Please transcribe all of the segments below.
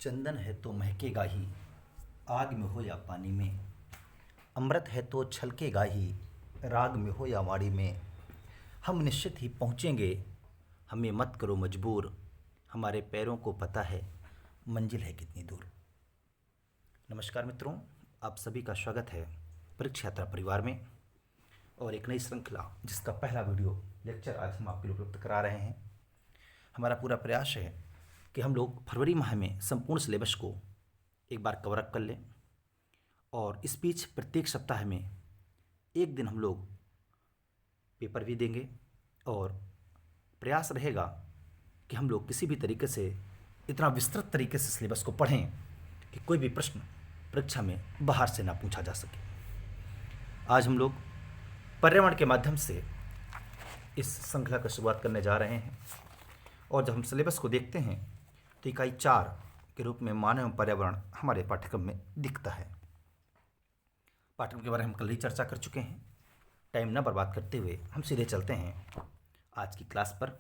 चंदन है तो महकेगा ही, आग में हो या पानी में। अमृत है तो छलकेगा ही, राग में हो या वाणी में। हम निश्चित ही पहुँचेंगे, हमें मत करो मजबूर। हमारे पैरों को पता है मंजिल है कितनी दूर। नमस्कार मित्रों, आप सभी का स्वागत है परीक्षा यात्रा परिवार में और एक नई श्रृंखला जिसका पहला वीडियो लेक्चर आज हम आपके लिए उपलब्ध करा रहे हैं। हमारा पूरा प्रयास है कि हम लोग फरवरी माह में संपूर्ण सिलेबस को एक बार कवर अप कर लें और इस बीच प्रत्येक सप्ताह में एक दिन हम लोग पेपर भी देंगे और प्रयास रहेगा कि हम लोग किसी भी तरीके से इतना विस्तृत तरीके से सिलेबस को पढ़ें कि कोई भी प्रश्न परीक्षा में बाहर से ना पूछा जा सके। आज हम लोग पर्यावरण के माध्यम से इस श्रृंखला की शुरुआत करने जा रहे हैं और जब हम सिलेबस को देखते हैं तो इकाई 4 के रूप में मानव एवं पर्यावरण हमारे पाठ्यक्रम में दिखता है। पाठ्यक्रम के बारे में हम कल ही चर्चा कर चुके हैं। टाइम न बर्बाद करते हुए हम सीधे चलते हैं आज की क्लास पर।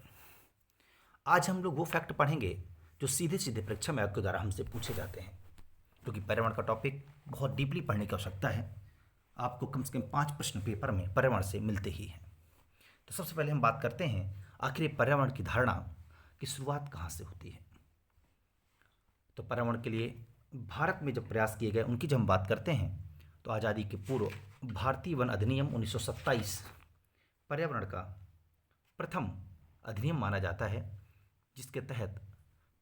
आज हम लोग वो फैक्ट पढ़ेंगे जो सीधे सीधे परीक्षा में आपके द्वारा हमसे पूछे जाते हैं, क्योंकि पर्यावरण का टॉपिक बहुत डीपली पढ़ने की आवश्यकता है। आपको कम से कम 5 प्रश्न पेपर में पर्यावरण से मिलते ही हैं। तो सबसे पहले हम बात करते हैं आखिर पर्यावरण की धारणा की शुरुआत कहाँ से होती है। तो पर्यावरण के लिए भारत में जब प्रयास किए गए उनकी जब हम बात करते हैं तो आज़ादी के पूर्व भारतीय वन अधिनियम 1927 पर्यावरण का प्रथम अधिनियम माना जाता है, जिसके तहत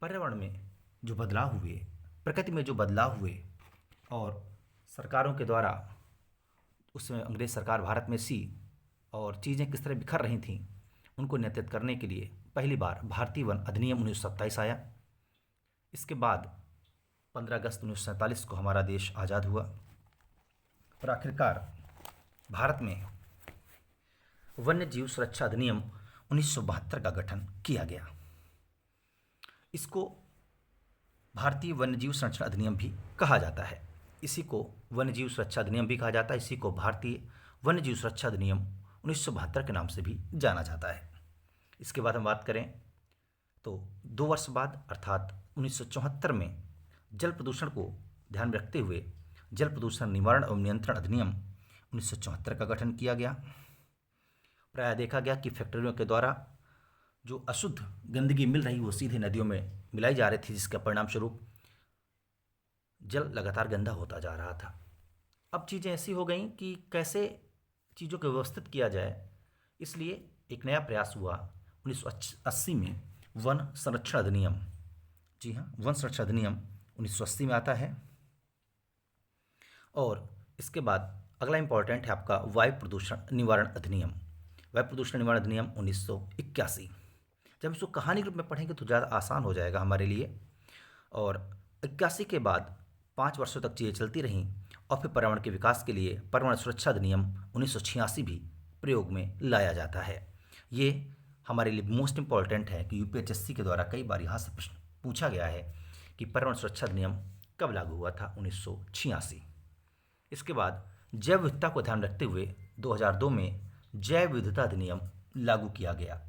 पर्यावरण में जो बदलाव हुए, प्रकृति में जो बदलाव हुए और सरकारों के द्वारा उसमें अंग्रेज़ सरकार भारत में सी और चीज़ें किस तरह बिखर रही थीं, उनको नियंत्रित करने के लिए पहली बार भारतीय वन अधिनियम 1927 आया। इसके बाद 15 अगस्त 1947 को हमारा देश आज़ाद हुआ और आखिरकार भारत में वन्य जीव सुरक्षा अधिनियम 1972 का गठन किया गया। इसको भारतीय वन्य जीव संरक्षण अधिनियम भी कहा जाता है। इसी को वन्य जीव सुरक्षा अधिनियम भी कहा जाता है। इसी को भारतीय वन्य जीव सुरक्षा अधिनियम 1972 के नाम से भी जाना जाता है। इसके बाद हम बात करें तो 2 वर्ष बाद अर्थात 1974 में जल प्रदूषण को ध्यान में रखते हुए जल प्रदूषण निवारण एवं नियंत्रण अधिनियम 1974 का गठन किया गया। प्रायः देखा गया कि फैक्ट्रियों के द्वारा जो अशुद्ध गंदगी मिल रही वो सीधे नदियों में मिलाई जा रही थी, जिसका परिणाम स्वरूप जल लगातार गंदा होता जा रहा था। अब चीज़ें ऐसी हो गई कि कैसे चीज़ों को व्यवस्थित किया जाए, इसलिए एक नया प्रयास हुआ 1980 में वन संरक्षण अधिनियम। जी हाँ, वन संरक्षण अधिनियम 1980 में आता है। और इसके बाद अगला इंपॉर्टेंट है आपका वायु प्रदूषण निवारण अधिनियम। वायु प्रदूषण निवारण अधिनियम 1981। जब इसको कहानी के रूप में पढ़ेंगे तो ज़्यादा आसान हो जाएगा हमारे लिए। और 81 के बाद 5 वर्षों तक चीज़ें चलती रहीं और फिर पर्यावरण के विकास के लिए पर्यावरण सुरक्षा अधिनियम 1986 भी प्रयोग में लाया जाता है। ये हमारे लिए मोस्ट इम्पॉर्टेंट है कि यूपीएचएससी के द्वारा कई बार यहाँ से प्रश्न पूछा गया है कि पर्यावरण सुरक्षा अधिनियम कब लागू हुआ था, 1986। इसके बाद जैव विविधता को ध्यान रखते हुए 2002 में जैव विविधता अधिनियम लागू किया गया।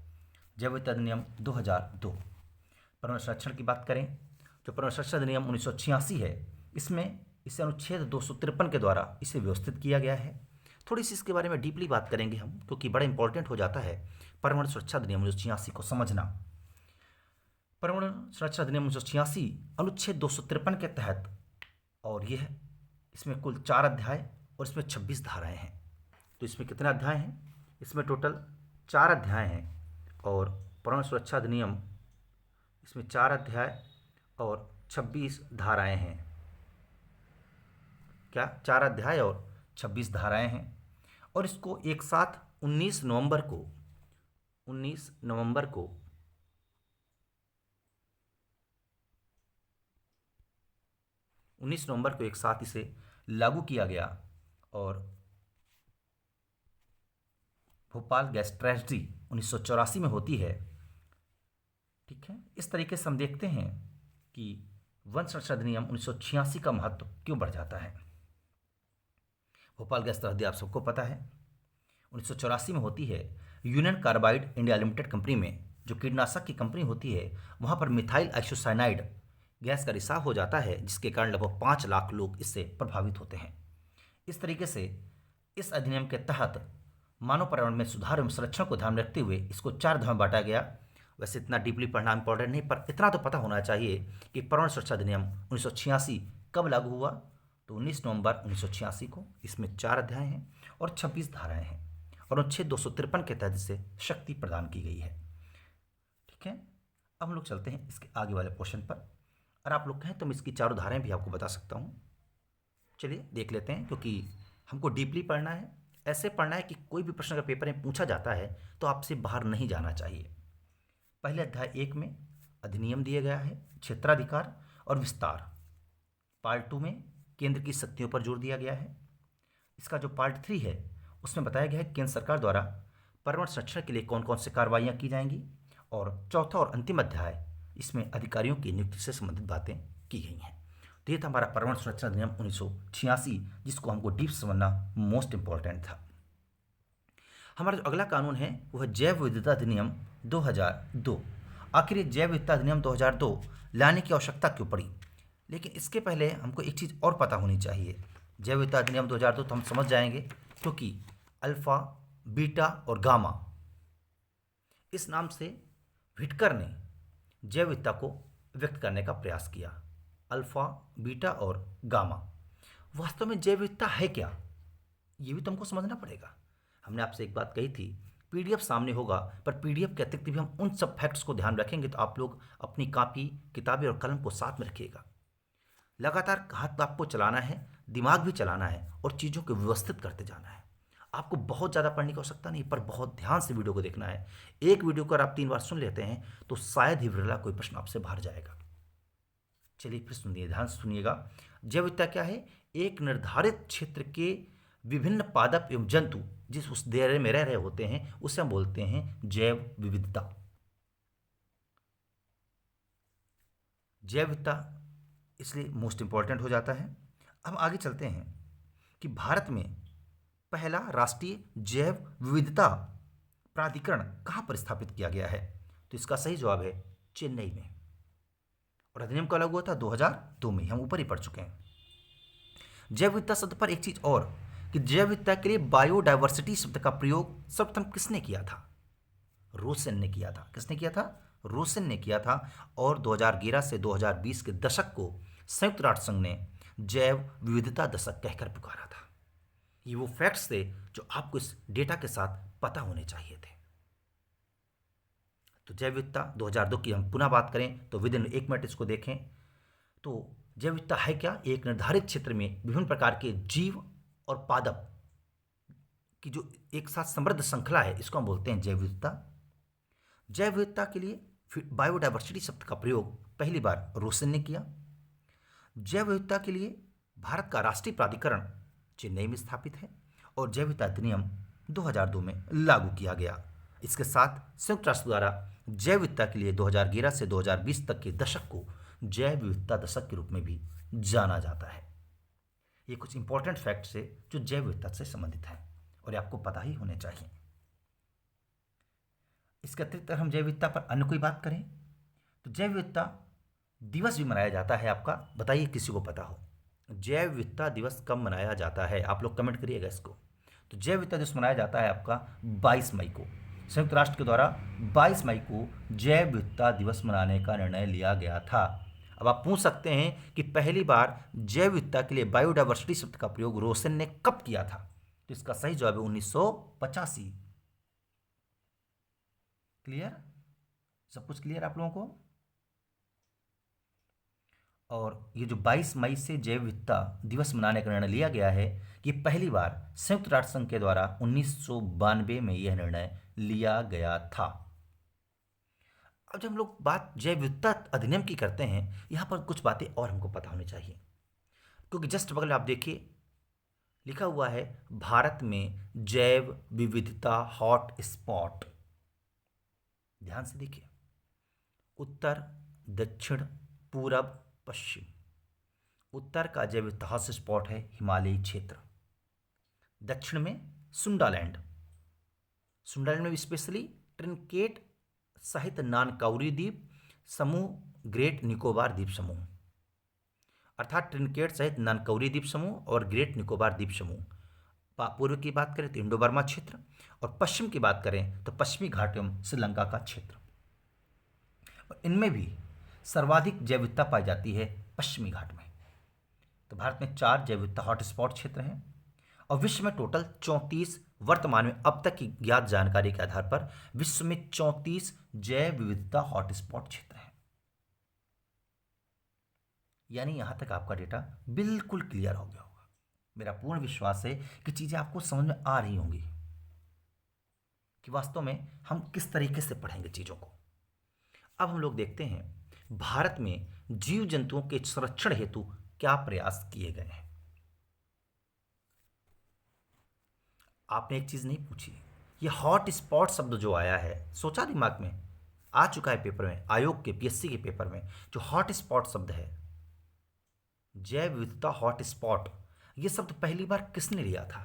जैव विविधता अधिनियम 2002। पर्यावरण संरक्षण की बात करें जो पर्यावरण संरक्षण अधिनियम 1986 है, इसमें इसे अनुच्छेद 253 के द्वारा इसे व्यवस्थित किया गया है। थोड़ी सी इसके बारे में डीपली बात करेंगे हम, क्योंकि बड़ा इंपॉर्टेंट हो जाता है पर्यावरण सुरक्षा अधिनियम 1986 को समझना। पर्यावरण सुरक्षा अधिनियम 1986 अनुच्छेद 253 के तहत, और यह इसमें कुल 4 अध्याय और इसमें 26 धाराएं हैं। तो इसमें कितने अध्याय हैं? इसमें टोटल 4 अध्याय हैं और पर्यावरण सुरक्षा अधिनियम इसमें 4 अध्याय और 26 धाराएं हैं। क्या 4 अध्याय और 26 धाराएं हैं। और इसको एक साथ 19 नवंबर को एक साथ इसे लागू किया गया और भोपाल गैस ट्रेजेडी 1984 में होती है। ठीक है, इस तरीके से हम देखते हैं कि वन संरक्षण अधिनियम 1986 का महत्व क्यों बढ़ जाता है। भोपाल गैस ट्रेजेडी आप सबको पता है 1984 में होती है। Union carbide India limited company में जो कीटनाशक की कंपनी होती है, वहाँ पर मिथाइल आइसोसाइनाइड गैस का रिसाव हो जाता है, जिसके कारण लगभग 5 लाख लोग इससे प्रभावित होते हैं। इस तरीके से इस अधिनियम के तहत मानव पर्यावरण में सुधार एवं संरक्षण को ध्यान में रखते हुए इसको 4 धाम में बांटा गया। वैसे इतना डीपली पढ़ना इंपॉर्टेंट नहीं, पर इतना तो पता होना चाहिए कि पर्यावरण सुरक्षा अधिनियम 1986 कब लागू हुआ, तो 19 नवंबर 1986 को। इसमें 4 अध्याय हैं और 26 धाराएं हैं और अनुच्छेद 253 के तहत इसे शक्ति प्रदान की गई है। ठीक है, अब हम लोग चलते हैं इसके आगे वाले क्वेश्चन पर। और आप लोग कहें तो मैं इसकी चारों धाराएं भी आपको बता सकता हूँ। चलिए देख लेते हैं, क्योंकि हमको डीपली पढ़ना है। ऐसे पढ़ना है कि कोई भी प्रश्न अगर पेपर में पूछा जाता है तो आपसे बाहर नहीं जाना चाहिए। पहले अध्याय 1 में अधिनियम दिया गया है, क्षेत्राधिकार और विस्तार। पार्ट 2 में केंद्र की शक्तियों पर जोर दिया गया है। इसका जो पार्ट 3 है उसमें बताया गया है केंद्र सरकार द्वारा पर्यावरण संरक्षण के लिए कौन कौन से कार्रवाइयाँ की जाएंगी। और चौथा और अंतिम अध्याय, इसमें अधिकारियों की नियुक्ति से संबंधित बातें की गई हैं। तो ये था हमारा पर्यावरण सुरक्षा अधिनियम 1986, जिसको हमको डीप समझना मोस्ट इंपॉर्टेंट था। हमारा जो अगला कानून है वह जैव विविधता अधिनियम 2002। आखिर ये जैव विविधता अधिनियम 2002 लाने की आवश्यकता क्यों पड़ी? लेकिन इसके पहले हमको एक चीज़ और पता होनी चाहिए। जैव विविधता अधिनियम 2002 तो हम समझ जाएंगे, क्योंकि अल्फा, बीटा और गामा, इस नाम से व्हिटकर ने जैव विविधता को व्यक्त करने का प्रयास किया। अल्फा, बीटा और गामा। वास्तव में जैव विविधता है क्या, ये भी तुमको समझना पड़ेगा। हमने आपसे एक बात कही थी, पीडीएफ सामने होगा, पर पीडीएफ के अतिरिक्त भी हम उन सब फैक्ट्स को ध्यान रखेंगे। तो आप लोग अपनी कॉपी, किताबें और कलम को साथ में रखिएगा। लगातार हाथ आपको चलाना है, दिमाग भी चलाना है और चीज़ों को व्यवस्थित करते जाना है। आपको बहुत ज़्यादा पढ़ने की आवश्यकता नहीं, पर बहुत ध्यान से वीडियो को देखना है। एक वीडियो को अगर आप 3 बार सुन लेते हैं तो शायद ही विरला कोई प्रश्न आपसे बाहर जाएगा। चलिए फिर सुनिए, ध्यान से सुनिएगा। जैव विविधता क्या है? एक निर्धारित क्षेत्र के विभिन्न पादप एवं जंतु जिस उस दायरे में रह रहे होते हैं उसे हम बोलते हैं जैव विविधता। जैव विविधता इसलिए मोस्ट इंपॉर्टेंट हो जाता है। अब आगे चलते हैं कि भारत में पहला राष्ट्रीय जैव विविधता प्राधिकरण कहाँ पर स्थापित किया गया है? तो इसका सही जवाब है चेन्नई में। और अधिनियम कब लागू हुआ था? 2002 में। हम ऊपर ही पढ़ चुके हैं। जैव विविधता शब्द पर एक चीज और, कि जैव विविधता के लिए बायोडायवर्सिटी शब्द का प्रयोग सर्वप्रथम किसने किया था? रोसेन ने किया था। किसने किया था? रोसेन ने किया था। और 2011 से 2020 के दशक को संयुक्त राष्ट्र संघ ने जैव विविधता दशक कहकर पुकारा था। ये वो फैक्ट्स थे जो आपको इस डेटा के साथ पता होने चाहिए थे। तो जैव विविधता 2002 की हम पुनः बात करें तो विद इन 1 मिनट इसको देखें। तो जैव विविधता है क्या? एक निर्धारित क्षेत्र में विभिन्न प्रकार के जीव और पादप की जो एक साथ समृद्ध श्रृंखला है, इसको हम बोलते हैं जैव विविधता। जैव विविधता के लिए बायोडायवर्सिटी शब्द का प्रयोग पहली बार रोसेन ने किया। जैव विविधता के लिए भारत का राष्ट्रीय प्राधिकरण चेन्नई में स्थापित है और जैव विविधता अधिनियम 2002 में लागू किया गया। इसके साथ संयुक्त राष्ट्र द्वारा जैव विविधता के लिए 2011 से 2020 तक के दशक को जैव विविधता दशक के रूप में भी जाना जाता है। ये कुछ इंपॉर्टेंट फैक्ट्स है जो जैव विविधता से संबंधित है और ये आपको पता ही होने चाहिए। इसके अतिरिक्त हम जैव विविधता पर अन्य कोई बात करें तो जैव विविधता दिवस भी मनाया जाता है। आपका बताइए, किसी को पता हो जैव विविधता दिवस कब मनाया जाता है? आप लोग कमेंट करिएगा इसको। तो जैव विविधता दिवस मनाया जाता है आपका 22 मई को। संयुक्त राष्ट्र के द्वारा 22 मई को जैव विविधता दिवस मनाने का निर्णय लिया गया था। अब आप पूछ सकते हैं कि पहली बार जैव विविधता के लिए बायोडायवर्सिटी शब्द का प्रयोग रोसेन ने कब किया था? तो इसका सही जवाब है 1985। क्लियर? सब कुछ क्लियर आप लोगों को? और ये जो 22 मई से जैव विविधता दिवस मनाने का निर्णय लिया गया है, ये पहली बार संयुक्त राष्ट्र संघ के द्वारा 1992 में यह निर्णय लिया गया था। अब जब हम लोग बात जैव विविधता अधिनियम की करते हैं, यहाँ पर कुछ बातें और हमको पता होनी चाहिए, क्योंकि जस्ट बगल आप देखिए लिखा हुआ है भारत में जैव विविधता हॉट स्पॉट। ध्यान से देखिए, उत्तर, दक्षिण, पूरब, पश्चिम। उत्तर का जैव विविधता हॉट स्पॉट है हिमालयी क्षेत्र। दक्षिण में सुंडालैंड। सुंडालैंड में स्पेशली ट्रिनकेट सहित नानकाउरी द्वीप समूह ग्रेट निकोबार द्वीप समूह, अर्थात ट्रिनिकेट सहित नानकौरी द्वीप समूह और ग्रेट निकोबार द्वीप समूह। पूर्व की बात करें तो इंडो बर्मा क्षेत्र, और पश्चिम की बात करें तो पश्चिमी घाट एवं श्रीलंका का क्षेत्र। और इनमें भी सर्वाधिक जैव विविधता पाई जाती है पश्चिमी घाट में। तो भारत में 4 जैव विविधता हॉटस्पॉट क्षेत्र हैं, और विश्व में टोटल 34, वर्तमान में अब तक की ज्ञात जानकारी के आधार पर विश्व में 34 जैव विविधता हॉटस्पॉट क्षेत्र हैं। यानी यहां तक आपका डेटा बिल्कुल क्लियर हो गया होगा। मेरा पूर्ण विश्वास है कि चीजें आपको समझ में आ रही होंगी कि वास्तव में हम किस तरीके से पढ़ेंगे चीजों को। अब हम लोग देखते हैं भारत में जीव जंतुओं के संरक्षण हेतु क्या प्रयास किए गए हैं। आपने एक चीज नहीं पूछी, ये हॉट स्पॉट शब्द जो आया है, सोचा दिमाग में, आ चुका है पेपर में, आयोग के पीएससी के पेपर में, जो हॉट स्पॉट शब्द है, जैव विविधता हॉट स्पॉट, ये शब्द पहली बार किसने लिया था?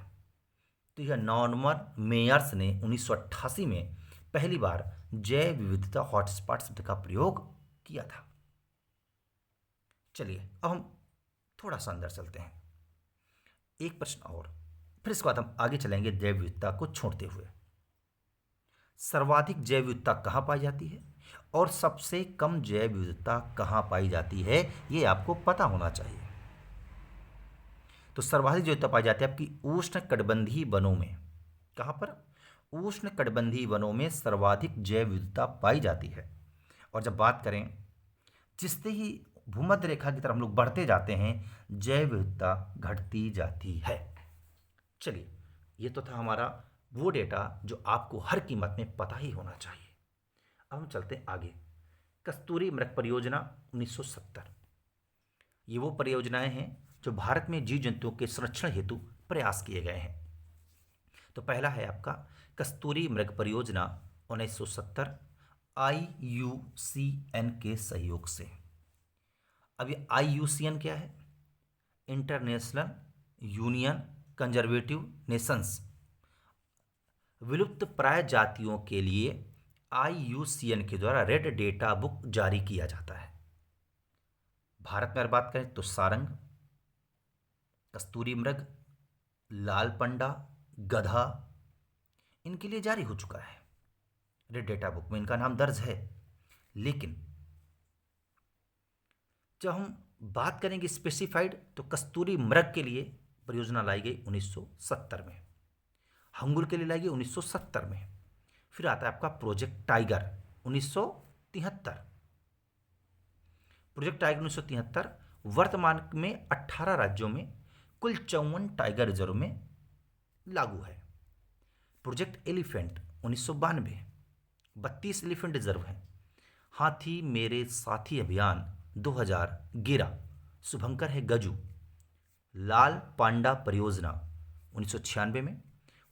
तो यह नॉर्मन मेयर्स ने 1988 में पहली बार जैव विविधता हॉटस्पॉट शब्द का प्रयोग किया था। चलिए अब हम थोड़ा सा अंदर चलते हैं, एक प्रश्न और, फिर इसके बाद हम आगे चलेंगे जैव विविधता को छोड़ते हुए। सर्वाधिक जैव विविधता कहाँ पाई जाती है और सबसे कम जैव विविधता कहाँ पाई जाती है, ये आपको पता होना चाहिए। तो सर्वाधिक जैव विविधता पाई जाती है आपकी उष्णकटिबंधीय वनों में। कहाँ पर? उष्णकटिबंधीय वनों में सर्वाधिक जैव विविधता पाई जाती है। और जब बात करें, जिससे ही भूमध्य रेखा की तरफ हम लोग बढ़ते जाते हैं, जैव विविधता घटती जाती है। चलिए, ये तो था हमारा वो डेटा जो आपको हर कीमत में पता ही होना चाहिए। अब हम चलते हैं आगे। कस्तूरी मृग परियोजना 1970, ये वो परियोजनाएं हैं जो भारत में जीव जंतुओं के संरक्षण हेतु प्रयास किए गए हैं। तो पहला है आपका कस्तूरी मृग परियोजना 1970, IUCN के सहयोग से। अब ये IUCN क्या है? International union conservative Nations. विलुप्त प्राय जातियों के लिए IUCN के द्वारा रेड डेटा बुक जारी किया जाता है। भारत में अगर बात करें तो सारंग, कस्तूरी मृग, लाल पंडा, गधा, इनके लिए जारी हो चुका है रेड डेटा बुक में, इनका नाम दर्ज है। लेकिन जब हम बात करेंगे स्पेसिफाइड, तो कस्तूरी मृग के लिए परियोजना लाई गई 1970 में, हंगुल के लिए लाई गई 1970 में। फिर आता है आपका प्रोजेक्ट टाइगर 1973। प्रोजेक्ट टाइगर 1973 वर्तमान में 18 राज्यों में कुल 54 टाइगर रिजर्व में लागू है। प्रोजेक्ट एलिफेंट 1992, 32 एलिफेंट रिजर्व हैं। हाथी मेरे साथी अभियान 2011, शुभंकर है गजू। लाल पांडा परियोजना 1996 में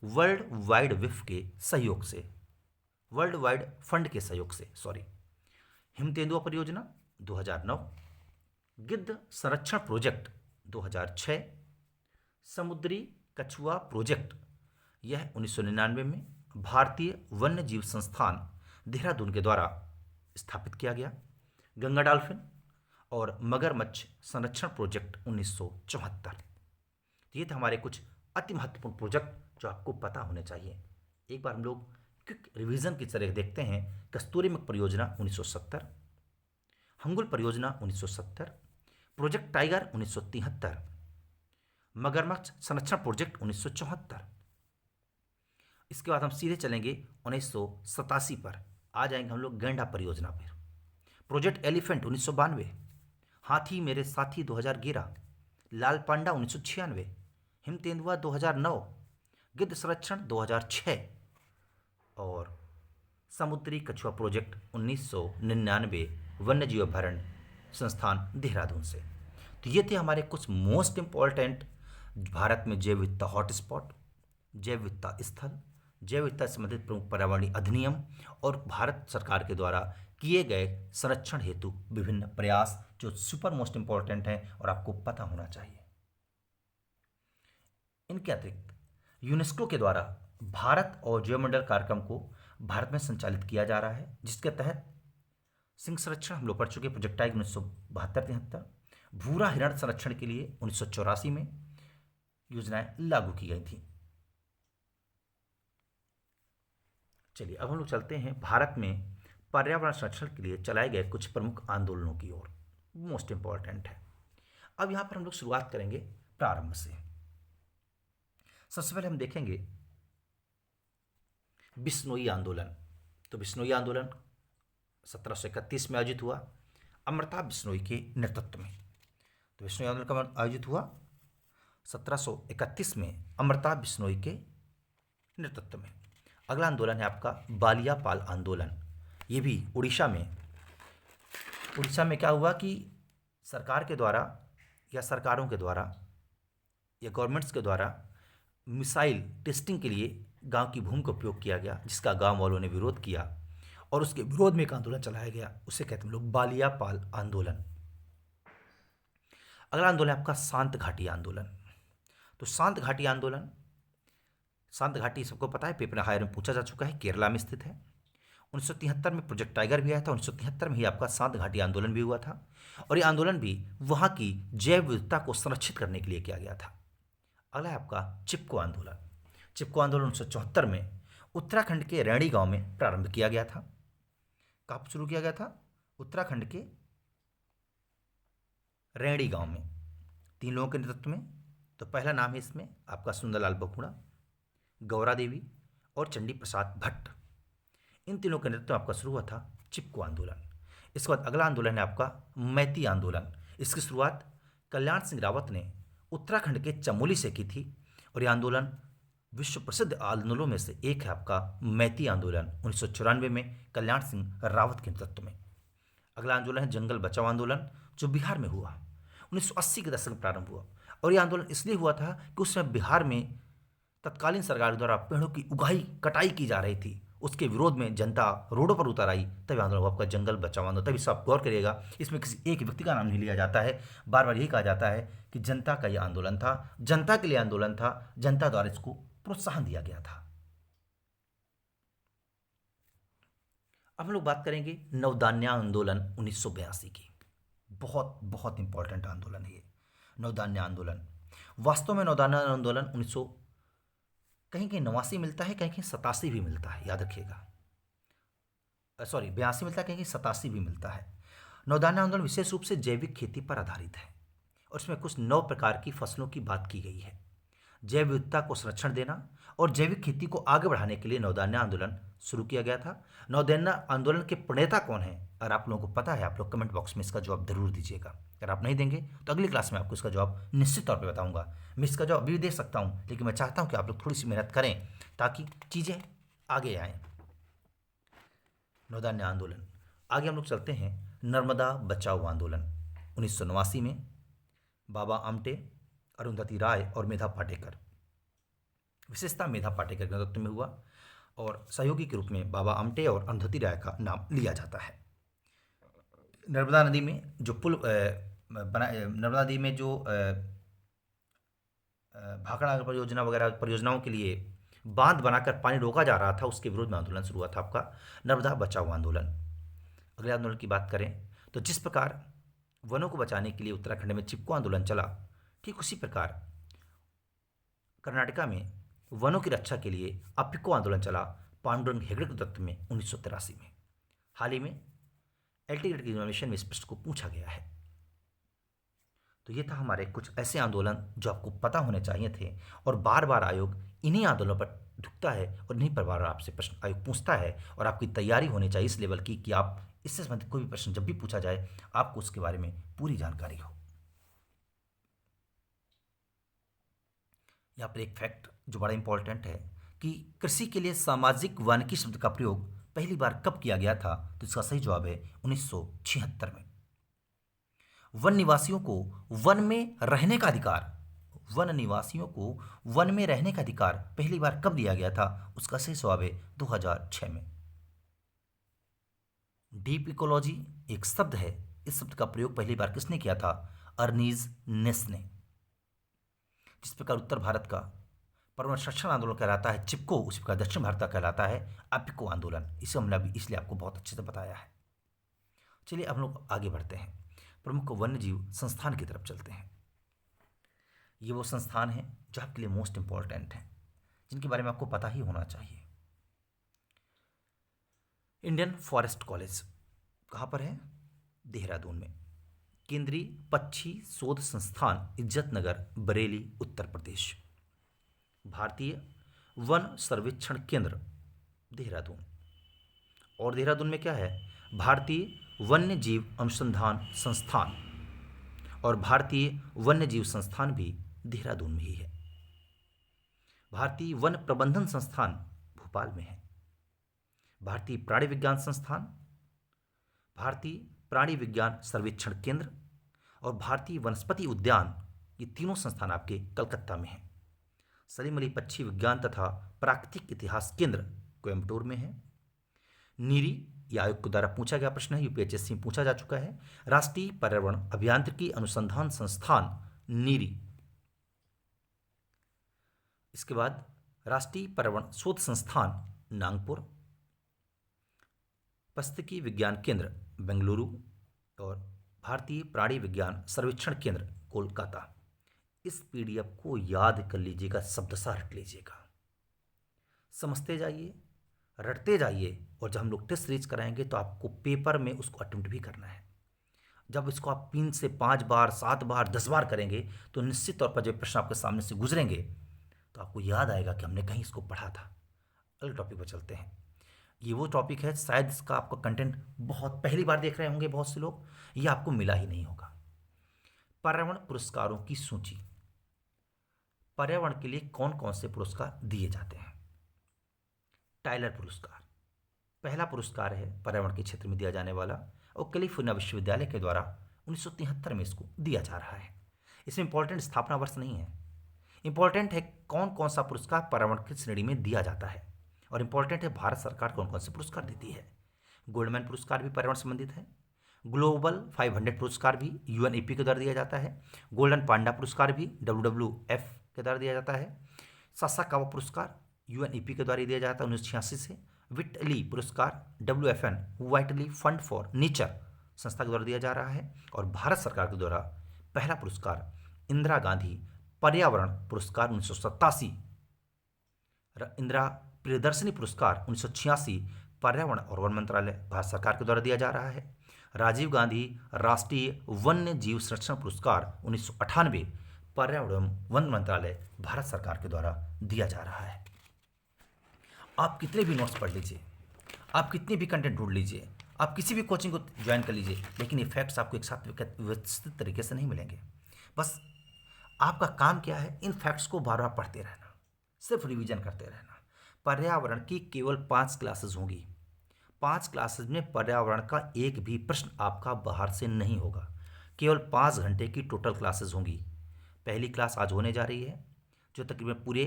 वर्ल्ड वाइड वेब के सहयोग से, वर्ल्ड वाइड फंड के सहयोग से, हिम तेंदुआ परियोजना 2009, गिद्ध संरक्षण प्रोजेक्ट 2006, समुद्री कछुआ प्रोजेक्ट, यह 1999 में भारतीय वन्य जीव संस्थान देहरादून के द्वारा स्थापित किया गया। गंगा डॉल्फिन और मगरमच्छ संरक्षण प्रोजेक्ट 1974। ये थे हमारे कुछ अति महत्वपूर्ण प्रोजेक्ट जो आपको पता होने चाहिए। एक बार हम लोग क्विक रिवीजन की तरह देखते हैं। कस्तूरी मृग परियोजना 1970, हंगुल परियोजना 1970, प्रोजेक्ट टाइगर 1973, मगरमच्छ संरक्षण प्रोजेक्ट 1974। इसके बाद हम सीधे चलेंगे 1987 पर, आ जाएंगे हम लोग गैंडा परियोजना पर। प्रोजेक्ट एलिफेंट 1992, हाथी मेरे साथी 2011, लाल पांडा 1996, हिम तेंदुआ 2009, गिद्ध संरक्षण 2006 और समुद्री कछुआ प्रोजेक्ट 1999 वन्य जीव अभयारण्य संस्थान देहरादून से। तो ये थे हमारे कुछ मोस्ट इंपॉर्टेंट भारत में जैव विविधता हॉटस्पॉट, जैव विविधता स्थल, जैव विविधता से संबंधित प्रमुख पर्यावरणीय अधिनियम और भारत सरकार के द्वारा किए गए संरक्षण हेतु विभिन्न प्रयास जो सुपर मोस्ट इंपॉर्टेंट हैं और आपको पता होना चाहिए। इनके अतिरिक्त यूनेस्को के द्वारा भारत और जैवमंडल कार्यक्रम को भारत में संचालित किया जा रहा है, जिसके तहत सिंह संरक्षण हम लोग पढ़ चुके, प्रोजेक्ट टाइगर 1972-73। भूरा हिरण संरक्षण के लिए 1984 में योजनाएं लागू की गई थी। चलिए अब हम लोग चलते हैं भारत में पर्यावरण संरक्षण के लिए चलाए गए कुछ प्रमुख आंदोलनों की ओर, मोस्ट इंपॉर्टेंट है। अब यहां पर हम लोग शुरुआत करेंगे प्रारंभ से। सबसे पहले हम देखेंगे बिश्नोई आंदोलन। तो बिश्नोई आंदोलन 1731 में आयोजित हुआ, अमृता बिश्नोई के नेतृत्व में। तो बिश्नोई आंदोलन कब आयोजित हुआ? 1731 में अमृता बिश्नोई के नेतृत्व में। अगला आंदोलन है आपका बालियापाल आंदोलन। ये भी उड़ीसा में क्या हुआ कि सरकार के द्वारा या सरकारों के द्वारा या गवर्नमेंट्स के द्वारा मिसाइल टेस्टिंग के लिए गांव की भूमि का उपयोग किया गया, जिसका गांव वालों ने विरोध किया और उसके विरोध में एक आंदोलन चलाया गया, उसे कहते हैं लोग बालियापाल आंदोलन। अगला आंदोलन है आपका शांत घाटी आंदोलन। तो शांत घाटी आंदोलन, शांत घाटी सबको पता है, पेपर हायर में पूछा जा चुका है, केरला में स्थित है। 1973 में प्रोजेक्ट टाइगर भी आया था, 1973 में ही आपका शांत घाटी आंदोलन भी हुआ था और ये आंदोलन भी वहाँ की जैव विविधता को संरक्षित करने के लिए किया गया था। अगला है आपका चिपको आंदोलन। चिपको आंदोलन 1974 में उत्तराखंड के रैणी गांव में प्रारंभ किया गया था। कहाँ शुरू किया गया था? उत्तराखंड के रैणी गांव में, 3 लोगों के नेतृत्व में। तो पहला नाम है इसमें आपका सुंदरलाल बखुड़ा, गौरा देवी और चंडी प्रसाद भट्ट। इन तीनों के नेतृत्व में आपका शुरू हुआ था चिपको आंदोलन। इसके बाद अगला आंदोलन है आपका मैती आंदोलन। इसकी शुरुआत कल्याण सिंह रावत ने उत्तराखंड के चमोली से की थी और यह आंदोलन विश्व प्रसिद्ध आंदोलनों में से एक है आपका मैती आंदोलन, 1994 में कल्याण सिंह रावत के नेतृत्व में। अगला आंदोलन है जंगल बचाओ आंदोलन, जो बिहार में हुआ, 1980 के दशक में प्रारंभ हुआ और यह आंदोलन इसलिए हुआ था कि उस समय बिहार में तत्कालीन सरकार द्वारा पेड़ों की कटाई की जा रही थी, उसके विरोध में जनता रोडों पर उतर आई, तभी आंदोलन हुआ आपका जंगल बचाओ आंदोलन। तभी सब गौर करिएगा, इसमें किसी एक व्यक्ति का नाम नहीं लिया जाता है, बार बार यही कहा जाता है कि जनता का यह आंदोलन था, जनता के लिए आंदोलन था, जनता द्वारा इसको प्रोत्साहन दिया गया था। अब हम लोग बात करेंगे नवदान्य आंदोलन 1982 की। बहुत बहुत इंपॉर्टेंट आंदोलन है ये नवदान्य आंदोलन। वास्तव में नवदान्य आंदोलन 1900 कहीं कहीं 89 मिलता है, कहीं कहीं 87 भी मिलता है, याद रखिएगा। 82 मिलता है, कहीं कहीं 87 भी मिलता है। नवदान्य आंदोलन विशेष रूप से जैविक खेती पर आधारित है और इसमें कुछ 9 प्रकार की फसलों की बात की गई है। जैव विविधता को संरक्षण देना और जैविक खेती को आगे बढ़ाने के लिए नवदान्य आंदोलन शुरू किया गया था। नवदान्य आंदोलन के प्रणेता कौन है? अगर आप लोगों को पता है, आप लोग कमेंट बॉक्स में इसका जवाब जरूर दीजिएगा। अगर आप नहीं देंगे तो अगली क्लास में आपको इसका जवाब निश्चित तौर पर बताऊंगा। मैं इसका जवाब अभी भी दे सकता हूँ, लेकिन मैं चाहता हूँ कि आप लोग थोड़ी सी मेहनत करें ताकि चीज़ें आगे आएँ। नवदान्य आंदोलन। आगे हम लोग चलते हैं नर्मदा बचाओ आंदोलन 1989 में। बाबा आमटे, अरुंधति राय और मेधा पाटेकर, विशेषता मेधा पाटेकर के नेतृत्व में हुआ और सहयोगी के रूप में बाबा आमटे और अरुंधति राय का नाम लिया जाता है। नर्मदा नदी में जो पुल बना, नर्मदा नदी में जो भाखड़ा परियोजना वगैरह परियोजनाओं के लिए बांध बनाकर पानी रोका जा रहा था, उसके विरोध में आंदोलन शुरू हुआ था आपका नर्मदा बचाओ आंदोलन। अगले आंदोलन की बात करें तो जिस प्रकार वनों को बचाने के लिए उत्तराखंड में चिपको आंदोलन चला, ठीक उसी प्रकार कर्नाटका में वनों की रक्षा के लिए अपिको आंदोलन चला पांडुरंग हेगड़े के नेतृत्व में 1983 में। हाल ही में एलटी ग्रेड एग्जामिनेशन में इस प्रश्न को पूछा गया है। तो ये था हमारे कुछ ऐसे आंदोलन जो आपको पता होने चाहिए थे और बार बार आयोग इन्हीं आंदोलनों पर झुकता है और इन्हीं पर बार आपसे प्रश्न आयोग पूछता है और आपकी तैयारी होनी चाहिए इस लेवल की कि आप इससे संबंधित कोई भी प्रश्न जब भी पूछा जाए आपको उसके बारे में पूरी जानकारी हो। यहाँ पर एक फैक्ट जो बड़ा इंपॉर्टेंट है कि कृषि के लिए सामाजिक वानिकी शब्द का प्रयोग पहली बार कब किया गया था, तो इसका सही जवाब है 1976 में। वन निवासियों को वन में रहने का अधिकार, वन निवासियों को वन में रहने का अधिकार पहली बार कब दिया गया था, उसका सही जवाब है 2006 में। डीप इकोलॉजी एक शब्द है, इस शब्द का प्रयोग पहली बार किसने किया था? अर्नीज नेस ने। जिस प्रकार उत्तर भारत का पर्वत संरक्षण आंदोलन कहलाता है चिपको, उसी प्रकार दक्षिण भारत का कहलाता है अपिको आंदोलन। इसे हमने अभी इसलिए आपको बहुत अच्छे से बताया है। चलिए हम लोग आगे बढ़ते हैं, प्रमुख वन्यजीव संस्थान की तरफ चलते हैं। ये वो संस्थान हैं जो आपके लिए मोस्ट इंपॉर्टेंट हैं, जिनके बारे में आपको पता ही होना चाहिए। इंडियन फॉरेस्ट कॉलेज कहाँ पर है? देहरादून में। केंद्रीय पक्षी शोध संस्थान इज्जत नगर बरेली उत्तर प्रदेश। भारतीय वन सर्वेक्षण केंद्र देहरादून। और देहरादून में क्या है? भारतीय वन्य जीव अनुसंधान संस्थान, और भारतीय वन्य जीव संस्थान भी देहरादून में ही है। भारतीय वन प्रबंधन संस्थान भोपाल में है। भारतीय प्राणी विज्ञान संस्थान, भारतीय प्राणी विज्ञान सर्वेक्षण केंद्र और भारतीय वनस्पति उद्यान, ये तीनों संस्थान आपके कलकत्ता में हैं। सलीम अली पक्षी विज्ञान तथा प्राकृतिक इतिहास केंद्र कोयम्बटूर में है। नीरी, यह आयोग के द्वारा पूछा गया प्रश्न है, यूपीएचएससी में पूछा जा चुका है। राष्ट्रीय पर्यावरण अभियांत्रिकी अनुसंधान संस्थान नीरी। इसके बाद राष्ट्रीय पर्यावरण शोध संस्थान नागपुर। पारिस्थितिकी विज्ञान केंद्र बेंगलुरु और भारतीय प्राणी विज्ञान सर्वेक्षण केंद्र कोलकाता। इस पीडीएफ को याद कर लीजिएगा, शब्दशः रट लीजिएगा, समझते जाइए, रटते जाइए, और जब हम लोग टेस्ट सीरीज कराएंगे तो आपको पेपर में उसको अटेम्प्ट भी करना है। जब इसको आप 3 से 5 बार, 7 बार, 10 बार करेंगे तो निश्चित तौर पर जब प्रश्न आपके सामने से गुजरेंगे तो आपको याद आएगा कि हमने कहीं इसको पढ़ा था। अगले टॉपिक पर चलते हैं। ये वो टॉपिक है, शायद इसका आपका कंटेंट बहुत पहली बार देख रहे होंगे बहुत से लोग, ये आपको मिला ही नहीं होगा। पर्यावरण पुरस्कारों की सूची। पर्यावरण के लिए कौन कौन से पुरस्कार दिए जाते हैं? टाइलर पुरस्कार पहला पुरस्कार है पर्यावरण के क्षेत्र में दिया जाने वाला, और कैलिफोर्निया विश्वविद्यालय के द्वारा 1973 में इसको दिया जा रहा है। इसमें इंपॉर्टेंट स्थापना वर्ष नहीं है, इंपॉर्टेंट है कौन कौन सा पुरस्कार पर्यावरण की श्रेणी में दिया जाता है, और इंपॉर्टेंट है भारत सरकार कौन कौन से पुरस्कार देती है। गोल्डमैन पुरस्कार भी पर्यावरण संबंधित है। ग्लोबल 500 पुरस्कार भी यूएनईपी के द्वारा दिया जाता है। गोल्डन पांडा पुरस्कार भी WWF के द्वारा दिया जाता है। सासाकावा पुरस्कार यूएनईपी के द्वारा दिया जाता है 1986 से। विटली पुरस्कार WFN vitally fund for nature संस्था के द्वारा दिया जा रहा है। और भारत सरकार के द्वारा पहला पुरस्कार इंदिरा गांधी पर्यावरण पुरस्कार 1987, इंदिरा प्रियदर्शनी पुरस्कार 1986 पर्यावरण और वन मंत्रालय भारत सरकार के द्वारा दिया जा रहा है। राजीव गांधी राष्ट्रीय वन्य जीव संरक्षण पुरस्कार 1998 पर्यावरण वन मंत्रालय भारत सरकार के द्वारा दिया जा रहा है। आप कितने भी नोट्स पढ़ लीजिए, आप कितने भी कंटेंट ढूंढ लीजिए, आप किसी भी कोचिंग को ज्वाइन कर लीजिए, लेकिन ये फैक्ट्स आपको एक साथ व्यवस्थित तरीके से नहीं मिलेंगे। बस आपका काम क्या है, इन फैक्ट्स को बार बार पढ़ते रहना, सिर्फ रिवीजन करते रहना। पर्यावरण की केवल 5 क्लासेस होंगी। 5 क्लासेस में पर्यावरण का एक भी प्रश्न आपका बाहर से नहीं होगा। केवल 5 घंटे की टोटल क्लासेस होंगी। पहली क्लास आज होने जा रही है, जो तकरीबन पूरे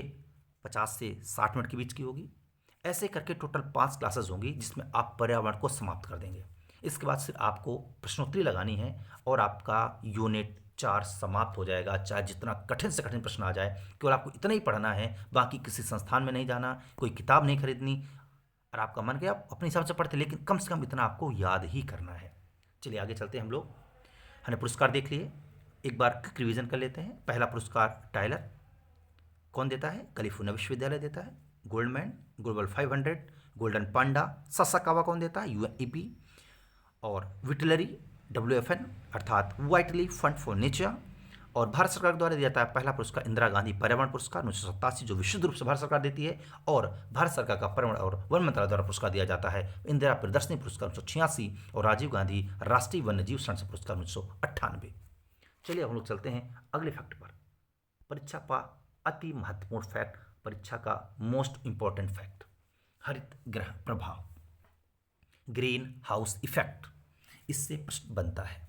50 से 60 मिनट के बीच की होगी। ऐसे करके टोटल 5 क्लासेस होंगी, जिसमें आप पर्यावरण को समाप्त कर देंगे। इसके बाद सिर्फ आपको प्रश्नोत्तरी लगानी है और आपका यूनिट 4 समाप्त हो जाएगा। चाहे जितना कठिन से कठिन प्रश्न आ जाए, केवल आपको इतना ही पढ़ना है, बाकी किसी संस्थान में नहीं जाना, कोई किताब नहीं खरीदनी। और आपका मन गया अपने हिसाब से पढ़ते, लेकिन कम से कम इतना आपको याद ही करना है। चलिए आगे चलते हैं हम लोग। हमने पुरस्कार देख लिए, एक बार क्विक रिवीजन कर लेते हैं। पहला पुरस्कार टाइलर कौन देता है? कैलिफोर्निया विश्वविद्यालय देता है। गोल्डमैन ग्लोबल 500, गोल्डन पांडा सासाकावा कौन देता है? यूएनईपी। और विटलरी WFN अर्थात वाइटली फंड फॉर नेचर। और भारत सरकार द्वारा दिया जाता है पहला पुरस्कार इंदिरा गांधी पर्यावरण पुरस्कार 1987, जो विशुद्ध रूप से भारत सरकार देती है। और भारत सरकार का पर्यावरण और वन मंत्रालय द्वारा पुरस्कार दिया जाता है इंदिरा प्रियदर्शनी पुरस्कार 1986 और राजीव गांधी राष्ट्रीय वन्यजीव संरक्षण पुरस्कार 1998। चलिए हम लोग चलते हैं अगले फैक्ट पर। परीक्षा का अति महत्वपूर्ण फैक्ट, परीक्षा का मोस्ट इंपॉर्टेंट फैक्ट, हरित ग्रह प्रभाव, ग्रीन हाउस इफेक्ट। इससे प्रश्न बनता है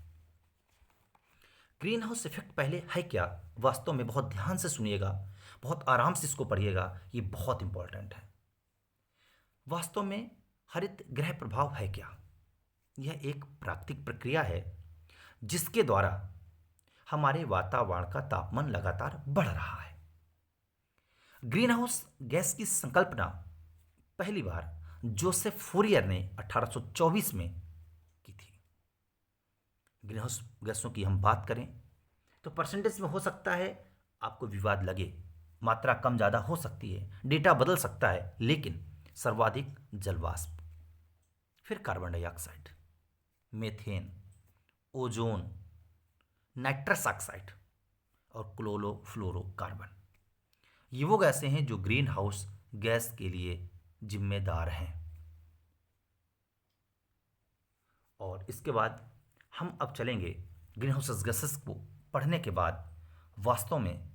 ग्रीन हाउस इफेक्ट पहले है क्या? वास्तव में बहुत ध्यान से सुनिएगा, बहुत आराम से इसको पढ़िएगा, ये बहुत इंपॉर्टेंट है। वास्तव में हरित ग्रह प्रभाव है क्या? यह एक प्राकृतिक प्रक्रिया है जिसके द्वारा हमारे वातावरण का तापमान लगातार बढ़ रहा है। ग्रीन हाउस गैस की संकल्पना पहली बार जोसेफ फूरियर ने 1824 में की थी। ग्रीन हाउस गैसों की हम बात करें तो परसेंटेज में हो सकता है आपको विवाद लगे, मात्रा कम ज़्यादा हो सकती है, डेटा बदल सकता है, लेकिन सर्वाधिक जलवाष्प, फिर carbon dioxide, methane, ozone, nitrous oxide और क्लोरोफ्लोरोकार्बन, ये वो गैसें हैं जो ग्रीन हाउस गैस के लिए जिम्मेदार हैं। और इसके बाद हम अब चलेंगे ग्रीन हाउस गैसेस को पढ़ने के बाद वास्तव में